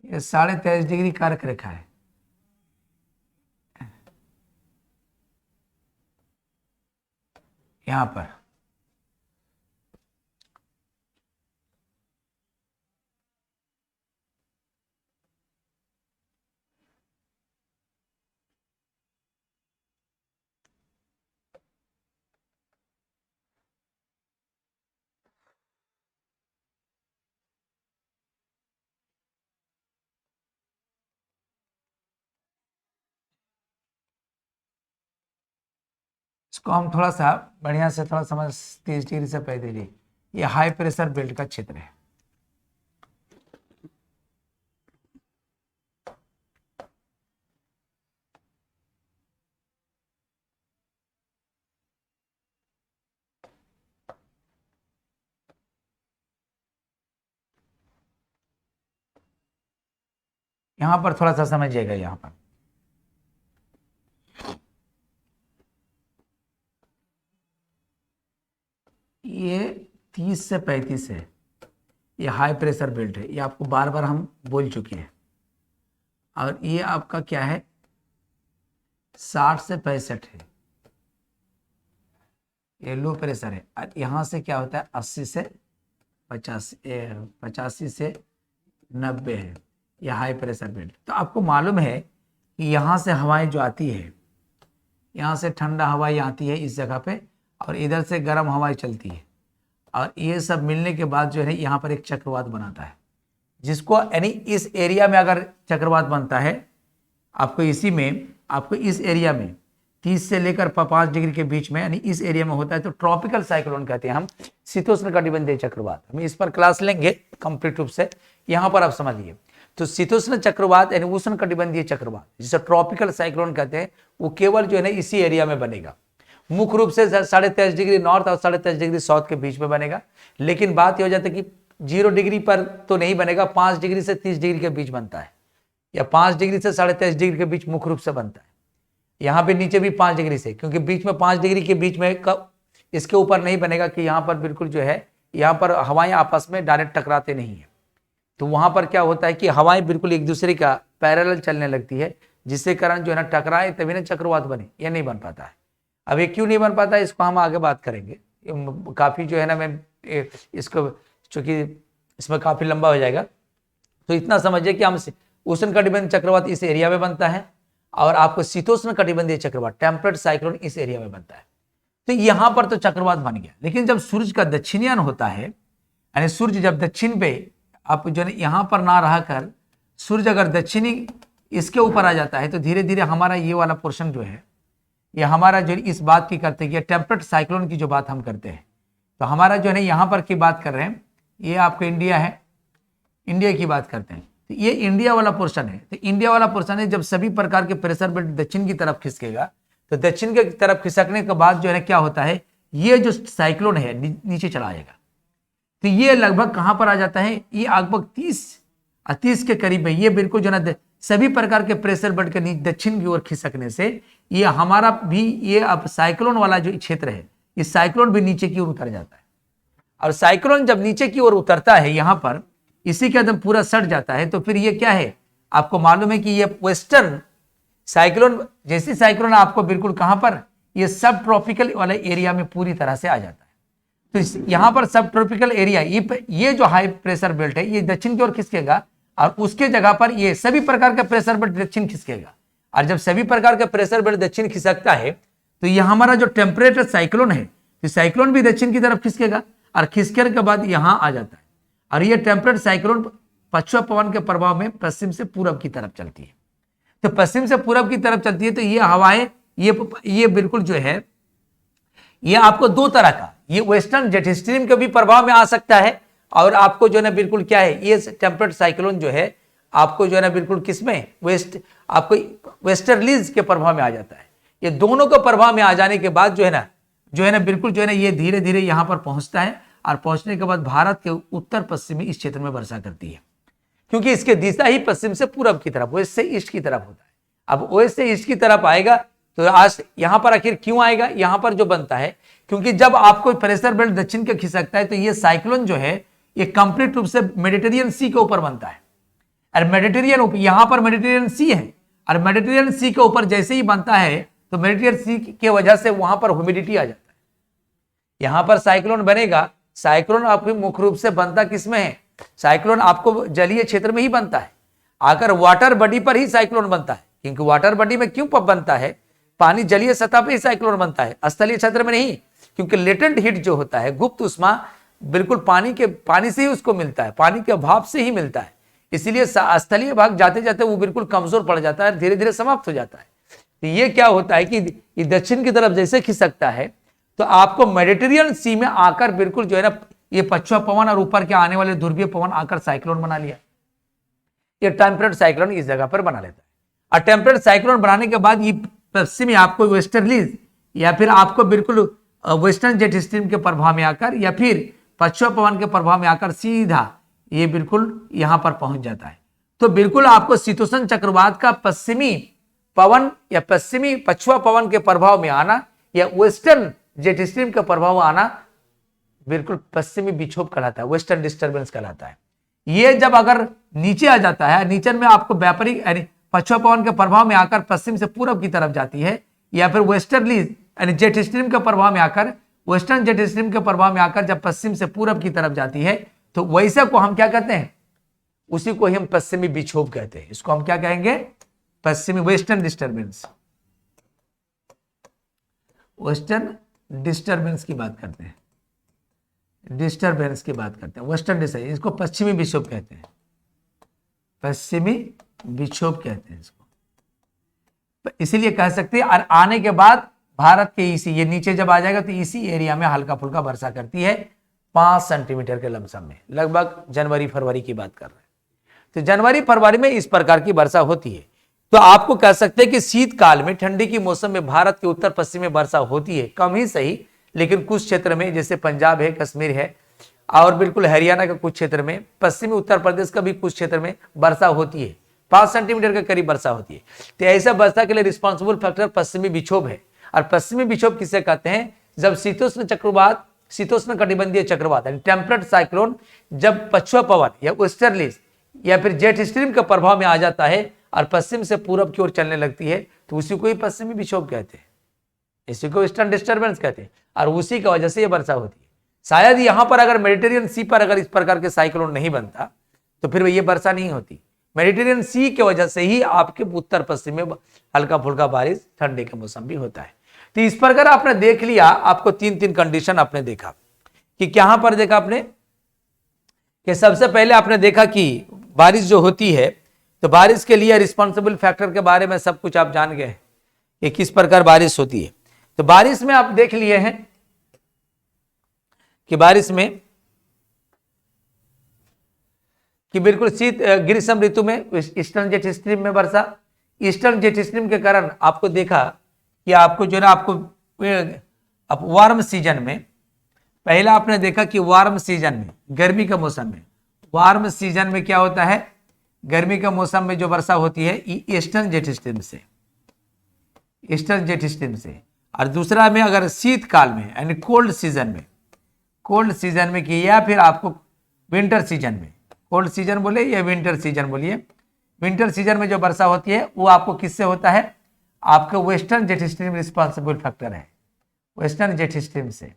ये 23.5 डिग्री कर्क रेखा है। यहां पर इसको हम थोड़ा सा बढ़िया से थोड़ा समझ, 30 डिग्री से 35 डिग्री, ये हाई प्रेशर बेल्ट का क्षेत्र है। यहां पर थोड़ा सा समझिएगा, यहां पर ये 30 से 35 है, ये हाई प्रेशर बेल्ट है, ये आपको बार बार हम बोल चुके हैं। और ये आपका क्या है, 60 से 65 है, ये लो प्रेशर है। और यहाँ से क्या होता है, 80 से 85 से 90 है, यह हाई प्रेशर बेल्ट। तो आपको मालूम है कि यहाँ से हवाएं जो आती है, यहाँ से ठंडा हवाएं आती है इस जगह पे, और इधर से गर्म हवाएं चलती है, और ये सब मिलने के बाद जो है यहाँ पर एक चक्रवात बनाता है, जिसको यानी इस एरिया में अगर चक्रवात बनता है, आपको इस एरिया में 30 से लेकर 5 डिग्री के बीच में, यानी इस एरिया में होता है, तो ट्रॉपिकल साइक्लोन कहते हैं हम, शीतोष्णकटिबंधीय चक्रवात। हम इस पर क्लास लेंगे कंप्लीट रूप से, यहाँ पर आप समझिए। तो शीतोष्ण चक्रवात यानी उष्णकटिबंधीय चक्रवात, जिसे ट्रॉपिकल साइक्लोन कहते हैं, वो केवल जो है ना इसी एरिया में बनेगा। मुख्य रूप से 23.5 डिग्री नॉर्थ और 23.5 डिग्री साउथ के बीच में बनेगा। लेकिन बात यह हो जाती है कि 0 डिग्री पर तो नहीं बनेगा, 5 डिग्री से 30 डिग्री के बीच बनता है, या 5 डिग्री से 23.5 डिग्री के बीच मुख्य रूप से बनता है। यहाँ पे नीचे भी 5 डिग्री से, क्योंकि बीच में 5 डिग्री के बीच में इसके ऊपर नहीं बनेगा कि यहाँ पर बिल्कुल जो है, यहाँ पर हवाएं आपस में डायरेक्ट टकराते नहीं है। तो वहां पर क्या होता है कि हवाएं बिल्कुल एक दूसरे का पैरेलल चलने लगती है, जिससे कारण जो है ना टकराए, तभी ना चक्रवात बने। यह नहीं बन पाता है। अब ये क्यों नहीं बन पाता है, इसको हम आगे बात करेंगे। काफी जो है ना, मैं इसको चूंकि इसमें काफी लंबा हो जाएगा, तो इतना समझिए कि हम उष्णकटिबंधीय चक्रवात इस एरिया में बनता है, और आपको शीतोष्णकटिबंधीय चक्रवात टेम्परेट साइक्लोन इस एरिया में बनता है। तो यहां पर तो चक्रवात बन गया। लेकिन जब सूर्य का दक्षिणायन होता है, यानी सूर्य जब दक्षिण पे, आप जो है यहां पर ना रहकर सूर्य अगर दक्षिणी इसके ऊपर आ जाता है, तो धीरे धीरे हमारा ये वाला पोर्शन जो है, ये हमारा जो इस बात की करते हैं, टेम्परेट साइक्लोन की जो बात हम करते हैं, तो हमारा जो है ना यहाँ पर की बात कर रहे हैं, ये आपको इंडिया है, इंडिया की बात करते हैं, तो ये इंडिया वाला पोर्शन है। तो इंडिया वाला पोर्शन है, जब सभी प्रकार के प्रेशर बेल्ट दक्षिण की तरफ खिसकेगा, तो दक्षिण की तरफ खिसकने के बाद जो है क्या होता है, ये जो साइक्लोन है नीचे चला जाएगा। तो ये लगभग कहां पर आ जाता है, ये लगभग 30 के करीब है। ये बिल्कुल जो है सभी प्रकार के प्रेशर बेल्ट के दक्षिण की ओर खिसकने से ये हमारा भी ये अब साइक्लोन वाला जो क्षेत्र है, इस साइक्लोन भी नीचे की ओर उतर जाता है। और साइक्लोन जब नीचे की ओर उतरता है, यहां पर इसी के एकदम पूरा सट जाता है, तो फिर ये क्या है, आपको मालूम है कि ये वेस्टर्न साइक्लोन, जैसी साइक्लोन आपको बिल्कुल कहां पर, ये सब ट्रॉपिकल वाले एरिया में पूरी तरह से आ जाता है। तो यहां पर सब ट्रॉपिकल एरिया, ये जो हाई प्रेशर बेल्ट है, ये दक्षिण की ओर खिसकेगा, और उसके जगह पर ये सभी प्रकार का प्रेशर बेल्ट दक्षिण खिसकेगा। और जब सभी प्रकार का प्रेशर बेल्ट दक्षिण खिसकता है, तो ये हमारा जो टेम्परेचर साइक्लोन है, तो साइक्लोन भी दक्षिण की तरफ खिसकेगा, और खिसकने के बाद यहां आ जाता है। और ये टेम्परेट साइक्लोन पश्चिम पवन के प्रभाव में पश्चिम से पूरब की तरफ चलती है। तो पश्चिम से पूरब की तरफ चलती है, तो ये हवाएं, ये बिल्कुल जो है, ये आपको दो तरह का, ये वेस्टर्न जेट स्ट्रीम के भी प्रभाव में आ सकता है, और आपको जो है ना बिल्कुल क्या है, ये टेम्परेट साइक्लोन जो है आपको जो है ना बिल्कुल किसमें, आपको वेस्टर्लीज के प्रभाव में आ जाता है। ये दोनों के प्रभाव में आ जाने के बाद जो है ना बिल्कुल जो है ना, ये धीरे धीरे यहां पर पहुंचता है, और पहुंचने के बाद भारत के उत्तर पश्चिमी इस क्षेत्र में वर्षा करती है, क्योंकि इसके दिशा ही पश्चिम से पूरब की तरफ, वेस्ट से ईस्ट की तरफ होता है। अब वेस्ट से ईस्ट की तरफ आएगा, तो आज यहां पर आखिर क्यों आएगा, यहां पर जो बनता है, क्योंकि जब आपको प्रेशर बेल्ट दक्षिण के खिसकता है, तो ये साइक्लोन जो है ये कंप्लीट रूप से मेडिटेरियन सी के ऊपर बनता है। और मेडिटेरियन, यहां पर मेडिटेरियन सी है, और मेडिटेरियन सी के ऊपर जैसे ही बनता है, तो मेडिटेरियन सी की वजह से वहां पर ह्यूमिडिटी आ जाता है। यहां पर साइक्लोन बनेगा, साइक्लोन आपको मुख्य रूप से बनता किसमें है, साइक्लोन आपको जलीय क्षेत्र में ही बनता है, आकर वाटर बॉडी पर ही साइक्लोन बनता है। क्योंकि वाटर बॉडी में क्यों बनता है, पानी जलीय सतह पर ही साइक्लोन बनता है, स्थलीय क्षेत्र में नहीं, क्योंकि लेटेंट हीट जो होता है, गुप्त उष्मा, बिल्कुल पानी से ही उसको मिलता है, पानी के अभाव से ही मिलता है। इसीलिए स्थलीय भाग जाते जाते वो बिल्कुल कमजोर पड़ जाता है, धीरे धीरे समाप्त हो जाता है। तो ये क्या होता है कि दक्षिण की तरफ जैसे खिसकता है, तो आपको मेडिटेरियन सी में आकर बिल्कुल जो है ना, ये पश्चिम पवन और ऊपर के आने वाले ध्रुवीय पवन आकर साइक्लोन बना लिया। ये टेम्परेट साइक्लोन इस जगह पर बना लेता है। और टेम्परेट साइक्लोन बनाने के बाद ये पश्चिमी आपको वेस्टर्लीज, या फिर आपको बिल्कुल वेस्टर्न जेट स्ट्रीम के प्रभाव में आकर, या फिर पश्चिम पवन के प्रभाव में आकर सीधा ये बिल्कुल यहां पर पहुंच जाता है। तो बिल्कुल आपको शीतोष्ण चक्रवात का पश्चिमी पवन या पश्चिम पवन के प्रभाव में आना, या वेस्टर्न जेट स्ट्रीम का प्रभाव आना बिल्कुल पश्चिमी विक्षोभ कहलाता है, वेस्टर्न डिस्टर्बेंस कहलाता है। ये जब अगर नीचे आ जाता है, नीचे में आपको व्यापारिक यानी पछुआ पवन के प्रभाव में आकर पश्चिम से पूरब की तरफ जाती है, या फिर वेस्टर्नली यानी जेट स्ट्रीम के प्रभाव में आकर, वेस्टर्न जेट स्ट्रीम के प्रभाव में आकर जब पश्चिम से पूरब की तरफ जाती है, तो वैसे को हम क्या कहते हैं, उसी को ही हम पश्चिमी विक्षोभ कहते हैं। इसको हम क्या कहेंगे, पश्चिमी वेस्टर्न डिस्टर्बेंस। वेस्टर्न डिस्टर्बेंस की बात करते हैं, डिस्टर्बेंस की बात करते हैं, वेस्टर्न डिस्टर्बेंस, इसको पश्चिमी विक्षोभ कहते हैं, पश्चिमी विक्षोभ कहते हैं इसको। इसीलिए कह सकते हैं, और आने के बाद भारत के इसी, ये नीचे जब आ जाएगा तो इसी एरिया में हल्का फुल्का वर्षा करती है 5 सेंटीमीटर के लमसम में, लगभग जनवरी फरवरी की बात कर रहे हैं। तो जनवरी फरवरी में इस प्रकार की वर्षा होती है। तो आपको कह सकते हैं कि शीतकाल में, ठंडी की मौसम में भारत के उत्तर पश्चिम में वर्षा होती है, कम ही सही, लेकिन कुछ क्षेत्र में जैसे पंजाब है, कश्मीर है, और बिल्कुल हरियाणा के कुछ क्षेत्र में, पश्चिमी उत्तर प्रदेश का भी कुछ क्षेत्र में वर्षा होती है, 5 सेंटीमीटर के करीब वर्षा होती है। तो ऐसा वर्षा के लिए रिस्पॉन्सिबल फैक्टर पश्चिमी विक्षोभ है। और पश्चिमी विक्षोभ किसे कहते हैं, जब शीतोष्ण चक्रवात, शीतोष्ण कटिबंधीय चक्रवात यानी टेम्परेट साइक्लोन जब पछुआ पवन या वेस्टर्लीज या फिर जेट स्ट्रीम के प्रभाव में आ जाता है और पश्चिम से पूरब की ओर चलने लगती है, तो उसी को ही पश्चिमी विक्षोभ कहते हैं, इसी को ईस्टर्न डिस्टर्बेंस कहते हैं। और उसी की वजह से ये वर्षा होती है। शायद यहां पर अगर मेडिटेरियन सी पर अगर इस प्रकार के साइक्लोन नहीं बनता तो फिर ये वर्षा नहीं होती। मेडिटेरियन सी की वजह से ही आपके उत्तर पश्चिम में हल्का फुल्का बारिश ठंडे के मौसम भी होता है। तो इस प्रकार आपने देख लिया, आपको 3 कंडीशन आपने देखा कि क्या पर देखा आपने कि सबसे पहले आपने देखा कि बारिश जो होती है, तो बारिश के लिए रिस्पॉन्सिबल फैक्टर के बारे में सब कुछ आप जान गए कि किस प्रकार बारिश होती है। तो बारिश में आप देख लिए हैं कि बारिश में कि बिल्कुल शीत ग्रीष्म ऋतु में ईस्टर्न जेट स्ट्रीम में वर्षा, ईस्टर्न जेट स्ट्रीम के कारण आपको देखा कि आपको जो ना आपको अब वार्म सीजन में, पहला आपने देखा कि वार्म सीजन में, गर्मी के मौसम में, वार्म सीजन में क्या होता है, गर्मी के मौसम में जो वर्षा होती है ईस्टर्न जेट स्ट्रीम से, ईस्टर्न जेट स्ट्रीम से। और दूसरा में अगर शीतकाल में यानी कोल्ड सीजन में, कोल्ड सीजन में कि या फिर आपको विंटर सीजन में, कोल्ड सीजन बोले या विंटर सीजन बोलिए, विंटर सीजन में जो वर्षा होती है वो आपको किससे होता है, आपका western jet stream responsible factor है, वेस्टर्न जेट स्ट्रीम से।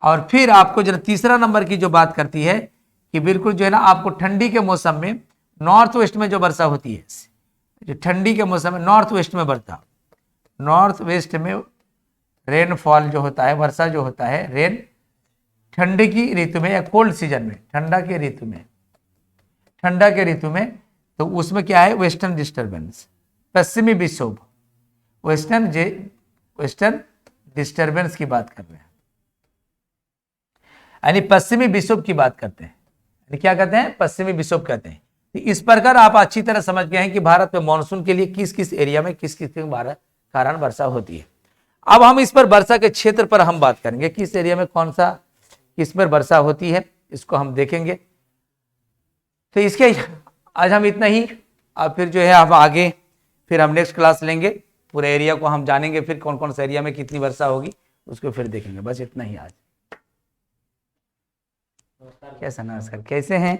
और फिर आपको जो तीसरा नंबर की जो बात करती है कि बिल्कुल जो है ना आपको ठंडी के मौसम में नॉर्थ वेस्ट में जो वर्षा होती है, जो ठंडी के मौसम में नॉर्थ वेस्ट में वर्षा, नॉर्थ वेस्ट में रेनफॉल जो होता है, वर्षा जो होता है, रेन ठंडी की ऋतु में या कोल्ड सीजन में, ठंडा के ऋतु में, ठंडा के ऋतु में, तो उसमें क्या है, वेस्टर्न डिस्टर्बेंस, पश्चिमी विक्षोभ, वेस्टर्न डिस्टर्बेंस की बात कर रहे हैं, यानी पश्चिमी विक्षोभ की बात करते हैं, यानी क्या कहते हैं, पश्चिमी विक्षोभ कहते हैं। तो इस प्रकार आप अच्छी तरह समझ गए हैं कि भारत में मानसून के लिए किस किस एरिया में किस किस के कारण वर्षा होती है। अब हम इस पर वर्षा के क्षेत्र पर हम बात करेंगे, किस एरिया में कौन सा किस पर वर्षा होती है, इसको हम देखेंगे। तो इसके आज हम इतना ही, अब फिर जो है हम आगे फिर हम नेक्स्ट क्लास लेंगे, पूरे एरिया को हम जानेंगे, फिर कौन कौन सा एरिया में कितनी वर्षा होगी उसको फिर देखेंगे। बस इतना ही आज। कैसा नमस्कार, कैसे हैं?